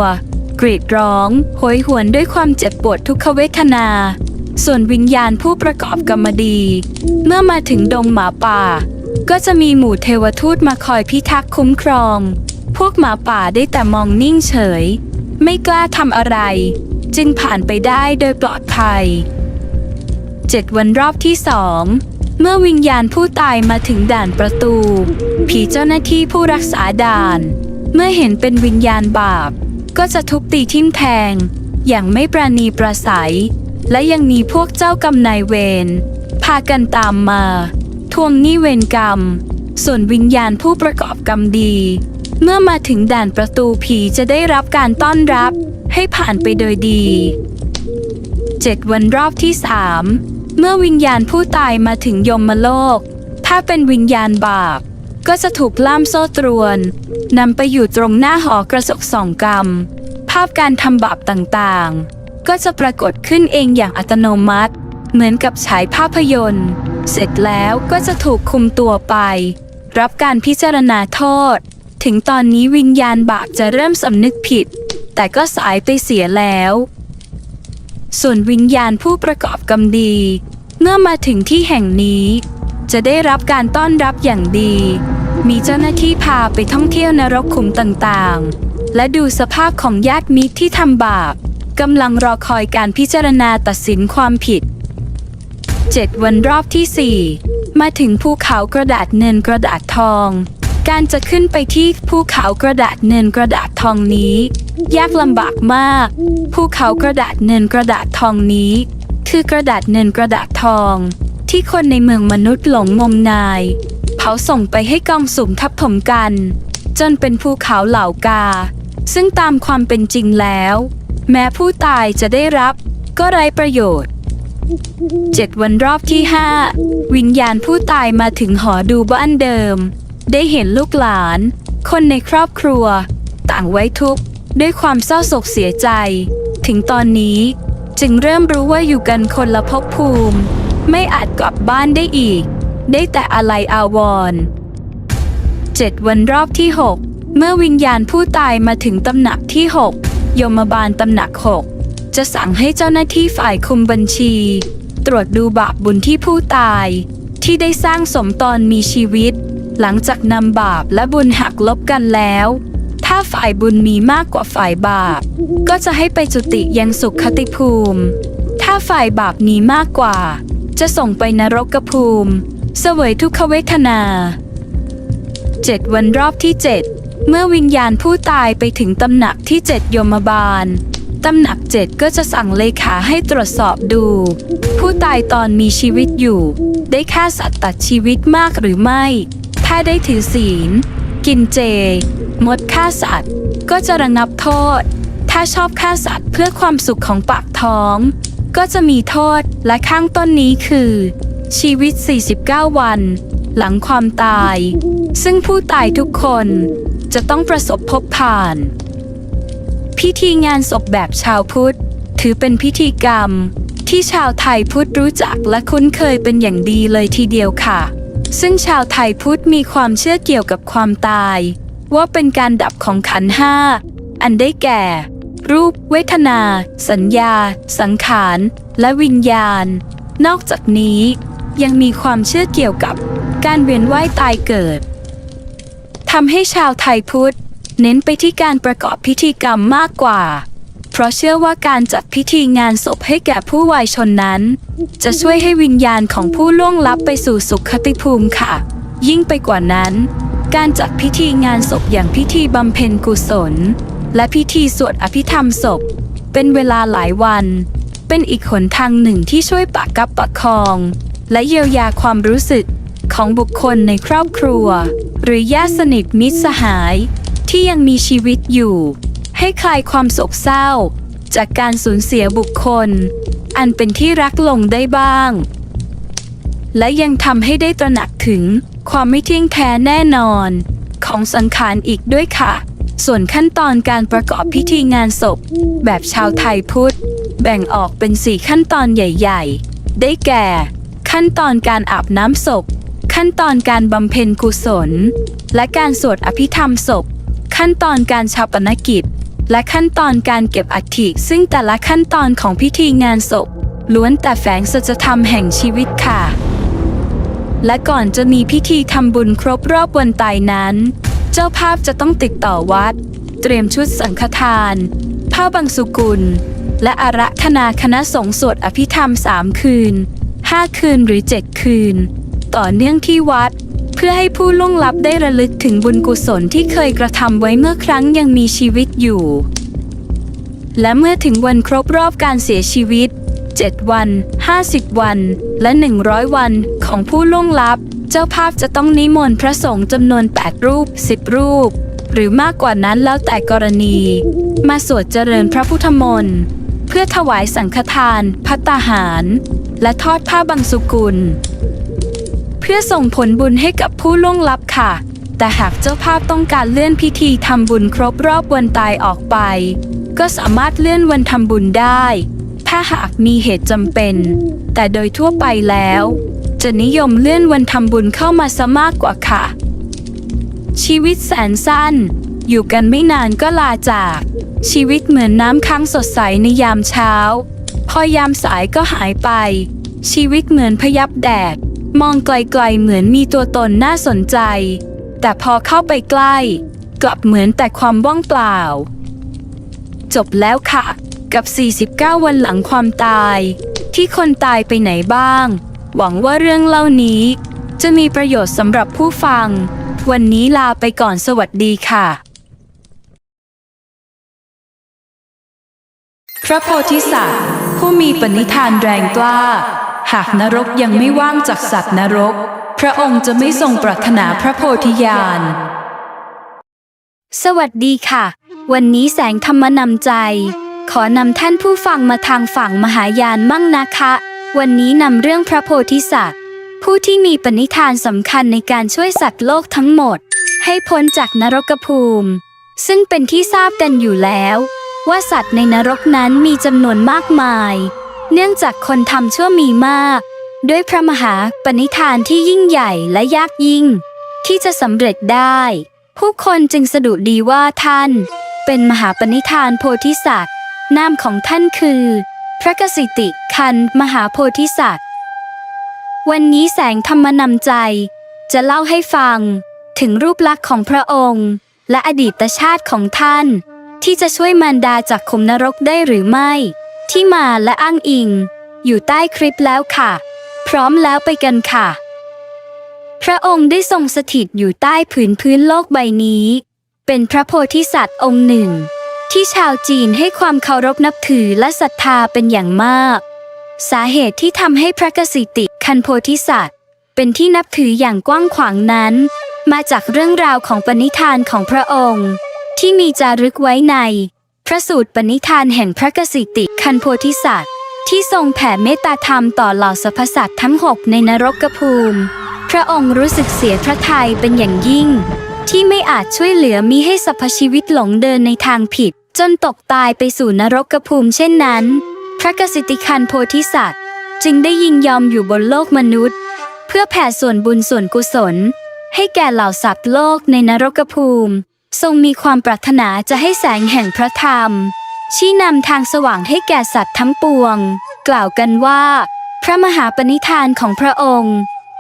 กรีดร้องโหยหวนด้วยความเจ็บปวดทุกขเวทนาส่วนวิญญาณผู้ประกอบกรรมดีเมื่อมาถึงดงหมาป่าก็จะมีหมู่เทวทูตมาคอยพิทักษ์คุ้มครองพวกหมาป่าได้แต่มองนิ่งเฉยไม่กล้าทำอะไรจึงผ่านไปได้โดยปลอดภัย7 วันรอบที่ 2เมื่อวิญญาณผู้ตายมาถึงด่านประตูผีเจ้าหน้าที่ผู้รักษาด่านเมื่อเห็นเป็นวิญญาณบาปก็จะทุบตีทิ่มแทงอย่างไม่ปราณีประสัยและยังมีพวกเจ้ากรรมนายเวรพากันตามมาทวงหนี้เวรกรรมส่วนวิญญาณผู้ประกอบกรรมดีเมื่อมาถึงด่านประตูผีจะได้รับการต้อนรับให้ผ่านไปโดยดี7 วันรอบที่ 3เมื่อวิญญาณผู้ตายมาถึงยมโลกถ้าเป็นวิญญาณบาปก็จะถูกล่ามโซ่ตรวนนำไปอยู่ตรงหน้าหอกระจกส่องกรรมภาพการทำบาปต่างๆก็จะปรากฏขึ้นเองอย่างอัตโนมัติเหมือนกับฉายภาพยนตร์เสร็จแล้วก็จะถูกคุมตัวไปรับการพิจารณาโทษถึงตอนนี้วิญญาณบาปจะเริ่มสำนึกผิดแต่ก็สายไปเสียแล้วส่วนวิญญาณผู้ประกอบกรรมดี เมื่อมาถึงที่แห่งนี้จะได้รับการต้อนรับอย่างดี มีเจ้าหน้าที่พาไปท่องเที่ยวนรกขุมต่างๆและดูสภาพของญาติมิตรที่ทำบาปกำลังรอคอยการพิจารณาตัดสินความผิด 7 วันรอบที่ 4 มาถึงภูเขากระดาษเงินกระดาษทอง การจะขึ้นไปที่ภูเขากระดาษเงินกระดาษทองนี้ยากลำบากมากภูเขากระดาษเงินกระดาษทองนี้คือกระดาษเงินกระดาษทองที่คนในเมืองมนุษย์หลงงมงายเผาส่งไปให้กองสุ่มทับถมกันจนเป็นภูเขาเหล่ากาซึ่งตามความเป็นจริงแล้วแม้ผู้ตายจะได้รับก็ไร้ประโยชน์ 7 วันรอบที่ 5 วิญญาณผู้ตายมาถึงหอดูบ้านเดิมได้เห็นลูกหลานคนในครอบครัวต่างไว้ทุกข์ด้วยความเศร้าโศกเสียใจ ถึงตอนนี้จึงเริ่มรู้ว่าอยู่กันคนละภพภูมิไม่อาจกลับบ้านได้อีกได้แต่อาลัยอาวรณ์ 7 วันรอบที่ 6 เมื่อวิญญาณผู้ตายมาถึงตำหนักที่ 6 ยมบาลตำหนัก 6 จะสั่งให้เจ้าหน้าที่ฝ่ายคุมบัญชีตรวจดูบาปบุญที่ผู้ตายที่ได้สร้างสมตอนมีชีวิตหลังจากนำบาปและบุญหักลบกันแล้วถ้าฝ่ายบุญมีมากกว่าฝ่ายบาปก็จะให้ไปจุติยังสุขติภูมิถ้าฝ่ายบาปมีมากกว่าจะส่งไปนรกภูมิเสวยทุกขเวทนา 7 วันรอบที่ 7 เมื่อวิญญาณผู้ตายไปถึงตำหนักที่ 7 ยมบาลตำหนัก 7 ก็จะสั่งเลขาให้ตรวจสอบดูผู้ตายตอนมีชีวิตอยู่ได้ฆ่าสัตว์ตัดชีวิตมากหรือไม่ถ้าได้ถือศีลกินเจงดฆ่าสัตว์ก็จะระงับโทษถ้าชอบฆ่าสัตว์เพื่อความสุขของปากท้องก็จะมีโทษและข้างต้นนี้คือชีวิต 49 วันหลังความตายซึ่งผู้ตายทุกคนจะต้องประสบพบผ่านพิธีงานศพแบบชาวพุทธถือเป็นพิธีกรรมที่ชาวไทยพุทธรู้จักและคุ้นเคยเป็นอย่างดีเลยทีเดียวค่ะซึ่งชาวไทยพุทธมีความเชื่อเกี่ยวกับความตายว่าเป็นการดับของขันธ์ 5อันได้แก่รูปเวทนาสัญญาสังขารและวิญญาณนอกจากนี้ยังมีความเชื่อเกี่ยวกับการเวียนว่ายตายเกิดทำให้ชาวไทยพุทธเน้นไปที่การประกอบพิธีกรรมมากกว่าเพราะเชื่อว่าการจัดพิธีงานศพให้แก่ผู้วายชนนั้นจะช่วยให้วิญญาณของผู้ล่วงลับไปสู่สุขติภูมิค่ะยิ่งไปกว่านั้นการจัดพิธีงานศพอย่างพิธีบำเพ็ญกุศลและพิธีสวดอภิธรรมศพเป็นเวลาหลายวันเป็นอีกหนทางหนึ่งที่ช่วยประคับประคองและเยียวยาความรู้สึกของบุคคลในครอบครัวหรือญาติสนิทมิตรสหายที่ยังมีชีวิตอยู่ให้คลายความโศกเศร้าจากการสูญเสียบุคคลอันเป็นที่รักลงได้บ้างและยังทำให้ได้ตระหนักถึงความไม่เที่ยงแท้แน่นอนของสังขารอีกด้วยค่ะส่วนขั้นตอนการประกอบพิธีงานศพแบบชาวไทยพุทธแบ่งออกเป็น4ขั้นตอนใหญ่ๆได้แก่ขั้นตอนการอาบน้ำศพขั้นตอนการบำเพ็ญกุศลและการสวดอภิธรรมศพขั้นตอนการฌาปนกิจและขั้นตอนการเก็บอัฐิซึ่งแต่ละขั้นตอนของพิธีงานศพล้วนแต่แฝงสัจธรรมแห่งชีวิตค่ะและก่อนจะมีพิธีทำบุญครบรอบวันตายนั้นเจ้าภาพจะต้องติดต่อวัดเตรียมชุดสังฆทานผ้าบังสุกุลและอารัธนาคณะสงฆ์สวดอภิธรรม3 คืน 5 คืนหรือ 7 คืนต่อเนื่องที่วัดเพื่อให้ผู้ล่วงลับได้ระลึกถึงบุญกุศลที่เคยกระทำไว้เมื่อครั้งยังมีชีวิตอยู่และเมื่อถึงวันครบรอบการเสียชีวิต7 วัน 50 วันและ100 วันของผู้ล่วงลับเจ้าภาพจะต้องนิมนต์พระสงฆ์จำนวน8 รูป 10 รูปหรือมากกว่านั้นแล้วแต่กรณีมาสวดเจริญพระพุทธมนต์เพื่อถวายสังฆทานภัตตาหารและทอดผ้าบังสุกุลเพื่อส่งผลบุญให้กับผู้ล่วงลับค่ะแต่หากเจ้าภาพต้องการเลื่อนพิธีทำบุญครบรอบวันตายออกไปก็สามารถเลื่อนวันทำบุญได้ถ้าหากมีเหตุจำเป็นแต่โดยทั่วไปแล้วจะนิยมเลื่อนวันทำบุญเข้ามาซะมากกว่าค่ะชีวิตแสนสั้นอยู่กันไม่นานก็ลาจากชีวิตเหมือนน้ำค้างสดใสในยามเช้าพอยามสายก็หายไป ชีวิตเหมือนพยับแดดมองไกลๆเหมือนมีตัวตนน่าสนใจแต่พอเข้าไปใกล้กลับเหมือนแต่ความว่างเปล่าจบแล้วค่ะกับ49วันหลังความตายที่คนตายไปไหนบ้างหวังว่าเรื่องเล่านี้จะมีประโยชน์สำหรับผู้ฟังวันนี้ลาไปก่อนสวัสดีค่ะพระโพธิสัตว์ผู้มีปณิธานแรงกล้าหากนรกยังไม่ว่างจากสัตว์นรกพระองค์จะไม่ทรงปรารถนาพระโพธิญาณสวัสดีค่ะวันนี้แสงธรรมนำใจขอนำท่านผู้ฟังมาทางฝั่งมหายานมั่งนะคะวันนี้นำเรื่องพระโพธิสัตว์ผู้ที่มีปณิธานสำคัญในการช่วยสัตว์โลกทั้งหมดให้พ้นจากนรกภูมิซึ่งเป็นที่ทราบกันอยู่แล้วว่าสัตว์ในนรกนั้นมีจำนวนมากมายเนื่องจากคนทำชั่วมีมากด้วยพระมหาปณิธานที่ยิ่งใหญ่และยากยิ่งที่จะสำเร็จได้ผู้คนจึงสะดุดีว่าท่านเป็นมหาปณิธานโพธิสัตว์นามของท่านคือพระกสิติคันมหาโพธิสัตว์วันนี้แสงธรรมนำใจจะเล่าให้ฟังถึงรูปลักษณ์ของพระองค์และอดีตชาติของท่านที่จะช่วยมารดาจากขุมนรกได้หรือไม่ที่มาและอ้างอิงอยู่ใต้คลิปแล้วค่ะพร้อมแล้วไปกันค่ะพระองค์ได้ทรงสถิตอยู่ใต้ผืนพื้นโลกใบนี้เป็นพระโพธิสัตว์องค์หนึ่งที่ชาวจีนให้ความเคารพนับถือและศรัทธาเป็นอย่างมากสาเหตุที่ทำให้พระกสิติคันโพธิสัตว์เป็นที่นับถืออย่างกว้างขวางนั้นมาจากเรื่องราวของปณิธานของพระองค์ที่มีจารึกไว้ในพระสูตรปณิธานแห่งพระกสิติคันโพธิสัตว์ที่ทรงแผ่เมตตาธรรมต่อเหล่าสรรพสัตว์ทั้ง6ในนรกภูมิพระองค์รู้สึกเสียพระทัยเป็นอย่างยิ่งที่ไม่อาจช่วยเหลือมิให้สรรพชีวิตหลงเดินในทางผิดจนตกตายไปสู่นรกภูมิเช่นนั้นพระกสิติคันโพธิสัตว์จึงได้ยินยอมอยู่บนโลกมนุษย์เพื่อแผ่ส่วนบุญส่วนกุศลให้แก่เหล่าสัตว์โลกในนรกภูมิทรงมีความปรารถนาจะให้แสงแห่งพระธรรมชี้นำทางสว่างให้แก่สัตว์ทั้งปวงกล่าวกันว่าพระมหาปณิธานของพระองค์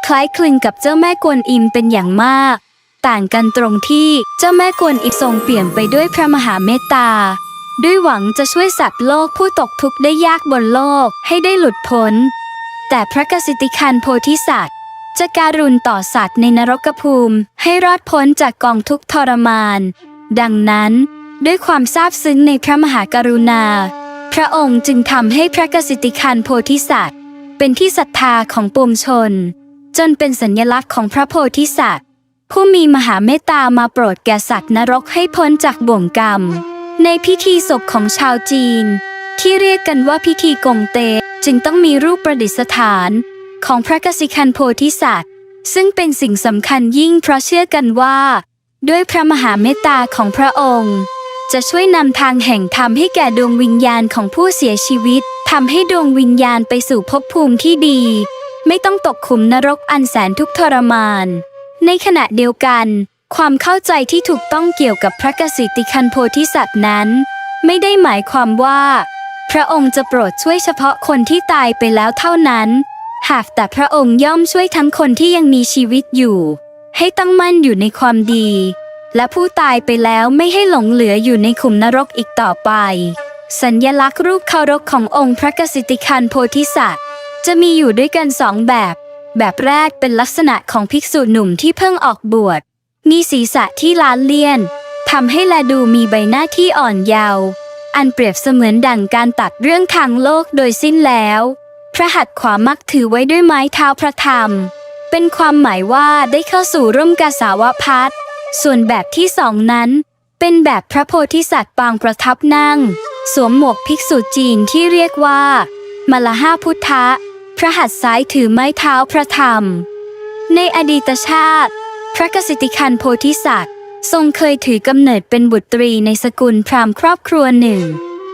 คล้ายคลึงกับเจ้าแม่กวนอิมเป็นอย่างมากต่างกันตรงที่เจ้าแม่กวนอิมทรงเปี่ยมไปด้วยพระมหาเมตตาด้วยหวังจะช่วยสัตว์โลกผู้ตกทุกข์ได้ยากบนโลกให้ได้หลุดพ้นแต่พระกสิติคันโพธิสัตว์จะการุณต่อสัตว์ในนรกภูมิให้รอดพ้นจากกองทุกข์ทรมานดังนั้นด้วยความซาบซึ้งในพระมหากรุณาพระองค์จึงทำให้พระกสิติคันโพธิสัตว์เป็นที่ศรัทธาของปวงชนจนเป็นสัญลักษณ์ของพระโพธิสัตว์ผู้มีมหาเมตตามาโปรดแก่สัตว์นรกให้พ้นจากบ่วงกรรมในพิธีศพของชาวจีนที่เรียกกันว่าพิธีกงเตจึงต้องมีรูปประดิษฐานของพระกสิคันโพธิสัตว์ซึ่งเป็นสิ่งสำคัญยิ่งเพราะเชื่อกันว่าด้วยพระมหาเมตตาของพระองค์จะช่วยนำทางแห่งธรรมให้แก่ดวงวิญญาณของผู้เสียชีวิตทำให้ดวงวิญญาณไปสู่ภพภูมิที่ดีไม่ต้องตกขุมนรกอันแสนทุกข์ทรมานในขณะเดียวกันความเข้าใจที่ถูกต้องเกี่ยวกับพระกสิติคันโพธิสัตว์นั้นไม่ได้หมายความว่าพระองค์จะโปรดช่วยเฉพาะคนที่ตายไปแล้วเท่านั้นหากแต่พระองค์ย่อมช่วยทั้งคนที่ยังมีชีวิตอยู่ให้ตั้งมั่นอยู่ในความดีและผู้ตายไปแล้วไม่ให้หลงเหลืออยู่ในขุมนรกอีกต่อไปสัญลักษณ์รูปเคารพขององค์พระกสิติคันโพธิสัตว์จะมีอยู่ด้วยกัน2แบบแรกเป็นลักษณะของภิกษุหนุ่มที่เพิ่งออกบวชมีศีรษะที่ล้านเลี่ยนทำให้แลดูมีใบหน้าที่อ่อนเยาว์อันเปรียบเสมือนดั่งการตัดเรื่องทางโลกโดยสิ้นแล้วพระหัตถ์ขวามักถือไว้ด้วยไม้เท้าพระธรรมเป็นความหมายว่าได้เข้าสู่ร่มกาสาวพัสส่วนแบบที่2นั้นเป็นแบบพระโพธิสัตว์ปางประทับนั่งสวมหมวกภิกษุจีนที่เรียกว่ามลหะพุทธะพระหัตถ์ซ้ายถือไม้เท้าพระธรรมในอดีตชาติพระกสิติคันโพธิสัตว์ทรงเคยถือกำเนิดเป็นบุตรีในสกุลพราหมณ์ครอบครัวหนึ่ง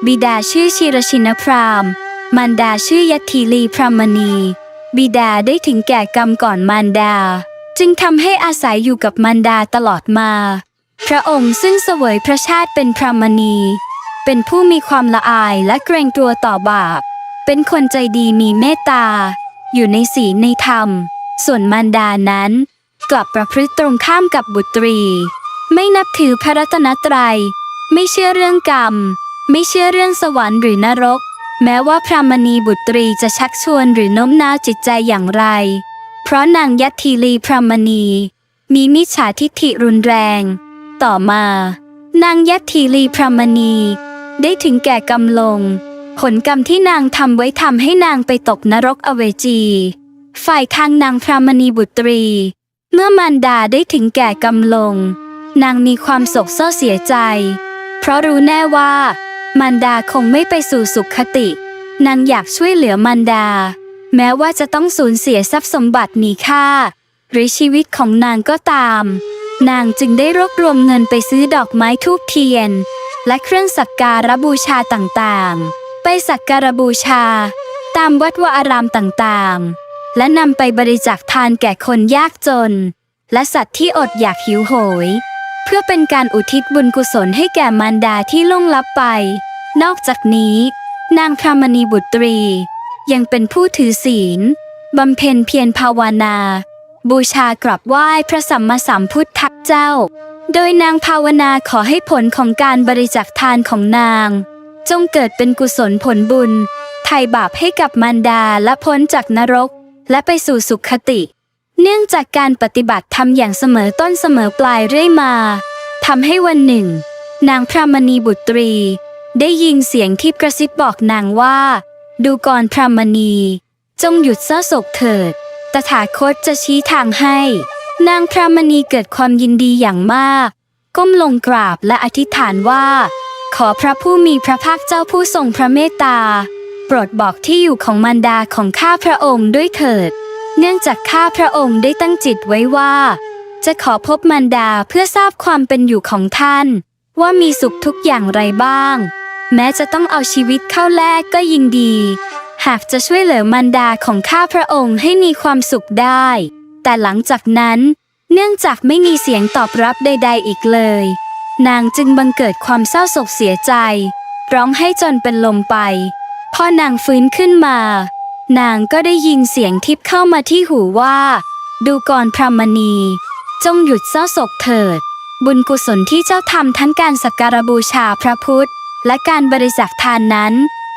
บิดาชื่อชิรชินพราหมณ์มารดาชื่อยัตถีลีพรามณีบิดาได้ถึงแก่กรรมก่อนมารดาจึงทำให้อาศัยอยู่กับมารดาตลอดมาพระองค์ซึ่งเสวยพระชาติเป็นพรามณีเป็นผู้มีความละอายและเกรงกลัวต่อบาปเป็นคนใจดีมีเมตตา อยู่ในศีลในธรรมส่วนมารดานั้นกลับประพฤติตรงข้ามกับบุตรี ไม่นับถือพระรัตนตรัยไม่เชื่อเรื่องกรรมไม่เชื่อเรื่องสวรรค์หรือนรกแม้ว่าพระมณีบุตรีจะชักชวนหรือโน้มน้าวจิตใจอย่างไรเพราะนางยัตถีลีพรหมณีมีมิจฉาทิฐิรุนแรงต่อมานางยัตถีลีพรหมณีได้ถึงแก่กรรมลงผลกรรมที่นางทำไว้ทำให้นางไปตกนรกอเวจีฝ่ายทางนางพรหมณีบุตรีเมื่อมารดาได้ถึงแก่กรรมลงนางมีความโศกเศร้าเสียใจเพราะรู้แน่ว่ามารดาคงไม่ไปสู่สุขคตินางอยากช่วยเหลือมารดาแม้ว่าจะต้องสูญเสียทรัพย์สมบัติมีค่าหรือชีวิตของนางก็ตามนางจึงได้รวบรวมเงินไปซื้อดอกไม้ธูปเทียนและเครื่องสักการะบูชาต่างๆไปสักการะบูชาตามวัดวาอารามต่างๆและนำไปบริจาคทานแก่คนยากจนและสัตว์ที่อดอยากหิวโหยเพื่อเป็นการอุทิศบุญกุศลให้แก่มารดาที่ล่วงลับไปนอกจากนี้นางพรหมณีบุตรียังเป็นผู้ถือศีลบำเพ็ญเพียรภาวนาบูชากราบไหว้พระสัมมาสัมพุทธเจ้าโดยนางภาวนาขอให้ผลของการบริจาคทานของนางจงเกิดเป็นกุศลผลบุญไถ่บาปให้กับมารดาและพ้นจากนรกและไปสู่สุขคติเนื่องจากการปฏิบัติธรรมอย่างเสมอต้นเสมอปลายเรื่อยมาทำให้วันหนึ่งนางพรหมณีบุตรีได้ยินเสียงที่กระซิบบอกนางว่าดูก่อนพรหมณีจงหยุดเศร้าโศกเถิดตถาคตจะชี้ทางให้นางพรหมณีเกิดความยินดีอย่างมากก้มลงกราบและอธิษฐานว่าขอพระผู้มีพระภาคเจ้าผู้ทรงพระเมตตาโปรดบอกที่อยู่ของมารดาของข้าพระองค์ด้วยเถิดเนื่องจากข้าพระองค์ได้ตั้งจิตไว้ว่าจะขอพบมารดาเพื่อทราบความเป็นอยู่ของท่านว่ามีสุขทุกอย่างไรบ้างแม้จะต้องเอาชีวิตเข้าแลกก็ยินดีหากจะช่วยเหลือมารดาของข้าพระองค์ให้มีความสุขได้แต่หลังจากนั้นเนื่องจากไม่มีเสียงตอบรับใดๆอีกเลยนางจึงบังเกิดความเศร้าโศกเสียใจร้องไห้จนเป็นลมไปพอนางฟื้นขึ้นมานางก็ได้ยินเสียงทิพย์เข้ามาที่หูว่าดูก่อนพรหมณีจงหยุดเศร้าโศกเถิดบุญกุศลที่เจ้าทำทั้งการสักการะบูชาพระพุทธและการบริจาคทานนั้น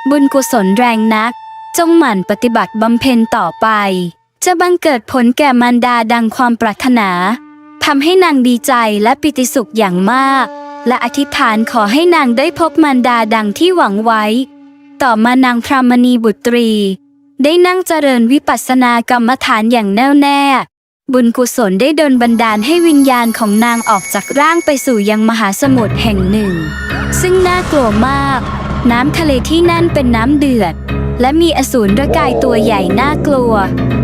บุญกุศลแรงนักจงหมั่นปฏิบัติบำเพ็ญต่อไปจะบังเกิดผลแก่มารดาดังความปรารถนาทำให้นางดีใจและปิติสุขอย่างมากและอธิษฐานขอให้นางได้พบมารดาดังที่หวังไว้ต่อมานางพรหมณีบุตรีได้นั่งเจริญวิปัสสนากรรมฐานอย่างแน่วแน่บุญกุศลได้ดลบันดาลให้วิญญาณของนางออกจากร่างไปสู่ยังมหาสมุทรแห่งหนึ่งซึ่งน่ากลัวมากน้ำทะเลที่นั่นเป็นน้ำเดือดและมีอสูรระกายตัวใหญ่น่ากลัว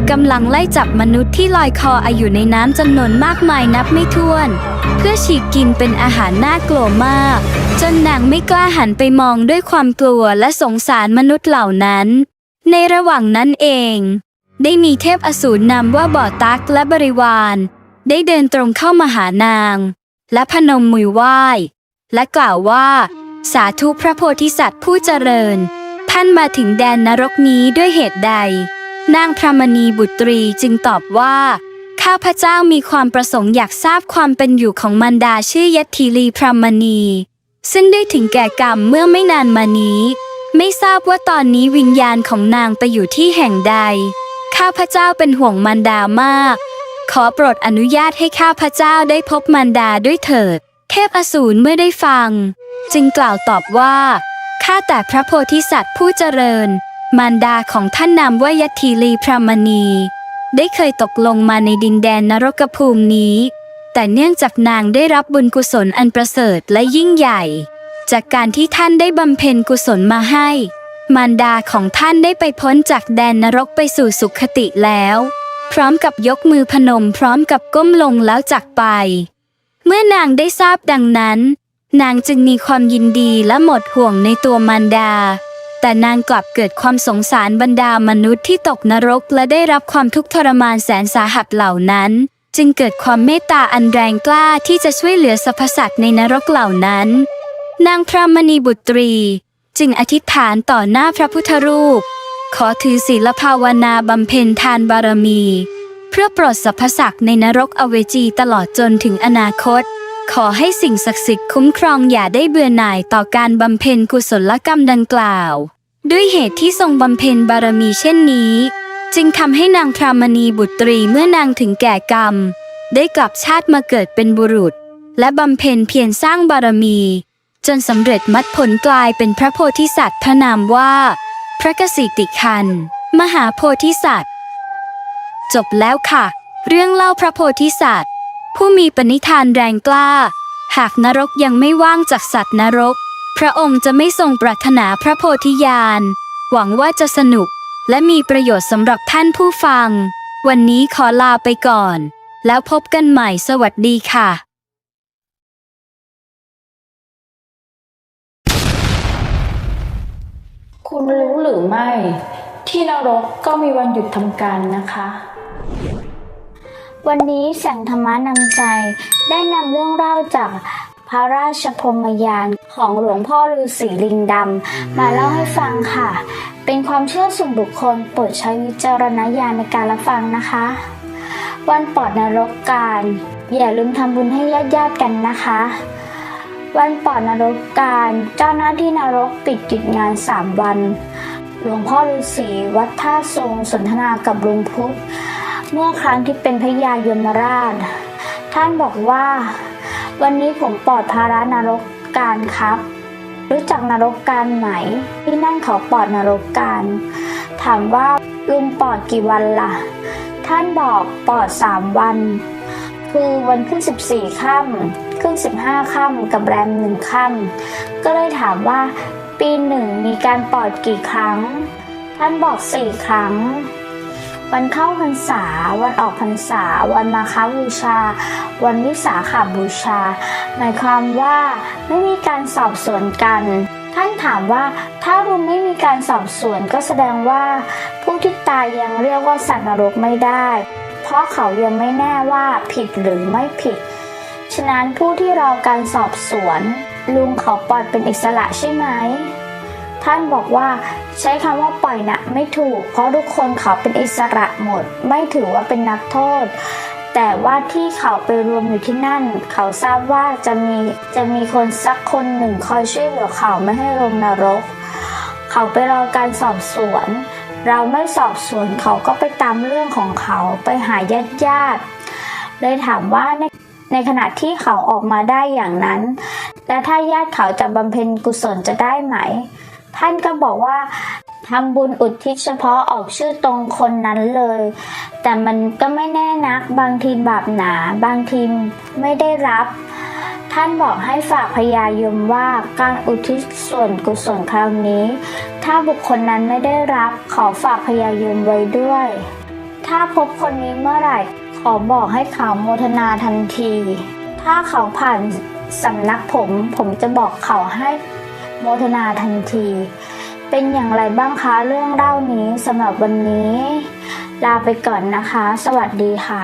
กำลังไล่จับมนุษย์ที่ลอยคออยู่ในน้ำจำนวนมากมายนับไม่ถ้วนเพื่อฉีกกินเป็นอาหารน่ากลัวมากจนนางไม่กล้าหันไปมองด้วยความกลัวและสงสารมนุษย์เหล่านั้นในระหว่างนั้นเองได้มีเทพอสูรนามว่าบ่อตักและบริวารได้เดินตรงเข้ามาหานางและพนมมือไหว้และกล่าวว่าสาธุพระโพธิสัตว์ผู้เจริญท่านมาถึงแดนนรกนี้ด้วยเหตุใดนางพรหมณีบุตรีจึงตอบว่าข้าพเจ้ามีความประสงค์อยากทราบความเป็นอยู่ของมารดาชื่อยัตถีลีพรหมณีซึ่งได้ถึงแก่กรรมเมื่อไม่นานมานี้ไม่ทราบว่าตอนนี้วิญญาณของนางไปอยู่ที่แห่งใดข้าพเจ้าเป็นห่วงมารดามากขอโปรดอนุญาตให้ข้าพเจ้าได้พบมารดาด้วยเถิดเทพอสูรเมื่อได้ฟังจึงกล่าวตอบว่าข้าแต่พระโพธิสัตว์ผู้เจริญมารดาของท่านนามว่ายัตถีลีพรหมณีได้เคยตกลงมาในดินแดนนรกภูมินี้แต่เนื่องจากนางได้รับบุญกุศลอันประเสริฐและยิ่งใหญ่จากการที่ท่านได้บำเพ็ญกุศลมาให้มารดาของท่านได้ไปพ้นจากแดนนรกไปสู่สุขติแล้วพร้อมกับยกมือพนมพร้อมกับก้มลงแล้วจากไปเมื่อนางได้ทราบดังนั้นนางจึงมีความยินดีและหมดห่วงในตัวมารดาแต่นางกลับเกิดความสงสารบรรดามนุษย์ที่ตกนรกและได้รับความทุกข์ทรมานแสนสาหัสเหล่านั้นจึงเกิดความเมตตาอันแรงกล้าที่จะช่วยเหลือสรรพสัตว์ในนรกเหล่านั้นนางพรหมณีบุตรีจึงอธิษฐานต่อหน้าพระพุทธรูป ขอถือศีลภาวนาบำเพ็ญทานบารมี เพื่อปลดสรรพสัตว์ในนรกอเวจีตลอดจนถึงอนาคต ขอให้สิ่งศักดิ์สิทธิ์คุ้มครองอย่าได้เบื่อหน่ายต่อการบำเพ็ญกุศลกรรมดังกล่าว ด้วยเหตุที่ทรงบำเพ็ญบารมีเช่นนี้ จึงทำให้นางพรามณีบุตรีเมื่อนางถึงแก่กรรม ได้กลับชาติมาเกิดเป็นบุรุษ และบำเพ็ญเพียรสร้างบารมี จนสำเร็จมรรคผลกลายเป็นพระโพธิสัตว์พระนามว่า พระกสิติคัน มหาโพธิสัตว์ จบแล้วค่ะ เรื่องเล่าพระโพธิสัตว์ ผู้มีปณิธานแรงกล้า หากนรกยังไม่ว่างจากสัตว์นรก พระองค์จะไม่ทรงปรารถนาพระโพธิญาณ หวังว่าจะสนุกและมีประโยชน์สำหรับท่านผู้ฟัง วันนี้ขอลาไปก่อน แล้วพบกันใหม่สวัสดีค่ะ คุณรู้หรือไม่ ที่นรกก็มีวันหยุดทำการนะคะ วันนี้แสงธรรมนำใจได้นำเรื่องเล่าจากพระราชพรหมยานของหลวงพ่อฤาษีลิงดำมาเล่าให้ฟังค่ะ เป็นความเชื่อส่วนบุคคลโปรดใช้วิจารณญาณในการรับฟังนะคะ วันปลอดนรกกาลอย่าลืมทำบุญให้ญาติๆกันนะคะ วันปลอดนรกกาลเจ้าหน้าที่นรกปิดกิจงาน3 วัน หลวงพ่อฤาษีวัดท่าทรงสนทนากับลุงพุทธเมื่อครั้งที่เป็นพระยายมราช ท่านบอกว่าวันนี้ผมปลอดภาระนรกกาลครับ รู้จักนรกกาลไหมที่นั่นเขาปลอดนรกกาลถามว่าลุงปลอดกี่วันล่ะ ท่านบอกปลอด3 วัน คือวันขึ้น14 ค่ำขึ้น15 ค่ำกับแรม1 ค่ำก็เลยถามว่าปีหนึ่งมีการปลอดกี่ครั้ง ท่านบอก4 ครั้ง วันเข้าพรรษา วันออกพรรษา วันมาฆบูชา วันวิสาขบูชา หมายความว่าไม่มีการสอบสวนกัน ท่านถามว่าถ้าลุงไม่มีการสอบสวนก็แสดงว่าผู้ที่ตายยังเรียกว่าสัตว์นรกไม่ได้ เพราะเขายังไม่แน่ว่าผิดหรือไม่ผิด ฉะนั้นผู้ที่รอการสอบสวนลุงเขาปล่อยเป็นอิสระใช่ไหม ท่านบอกว่าใช้คำว่าปล่อยนะไม่ถูกเพราะทุกคนเขาเป็นอิสระหมดไม่ถือว่าเป็นนักโทษ แต่ว่าที่เขาไปรวมอยู่ที่นั่นเขาทราบว่าจะมีคนสักคนหนึ่งคอยช่วยเหลือเขาไม่ให้ลงนรก เขาไปรอการสอบสวนเราไม่สอบสวนเขาก็ไปตามเรื่องของเขาไปหาญาติเลยถามว่าในขณะที่เขาออกมาได้อย่างนั้นและถ้าญาติเขาจะบำเพ็ญกุศลจะได้ไหมท่านก็บอกว่าทำบุญอุทิศเฉพาะออกชื่อตรงคนนั้นเลยแต่มันก็ไม่แน่นักบางทีบาปหนาบางทีไม่ได้รับท่านบอกให้ฝากพญายมว่าการอุทิศส่วนกุศลครั้งนี้ถ้าบุคคลนั้นไม่ได้รับขอฝากพญายมไว้ด้วยถ้าพบคนนี้เมื่อไหร่ขอบอกให้เขาโมทนาทันทีถ้าเขาผ่านสำนักผมจะบอกเขาให้โมทนาทันทีเป็นอย่างไรบ้างคะเรื่องเล่านี้สำหรับวันนี้ลาไปก่อนนะคะสวัสดีค่ะ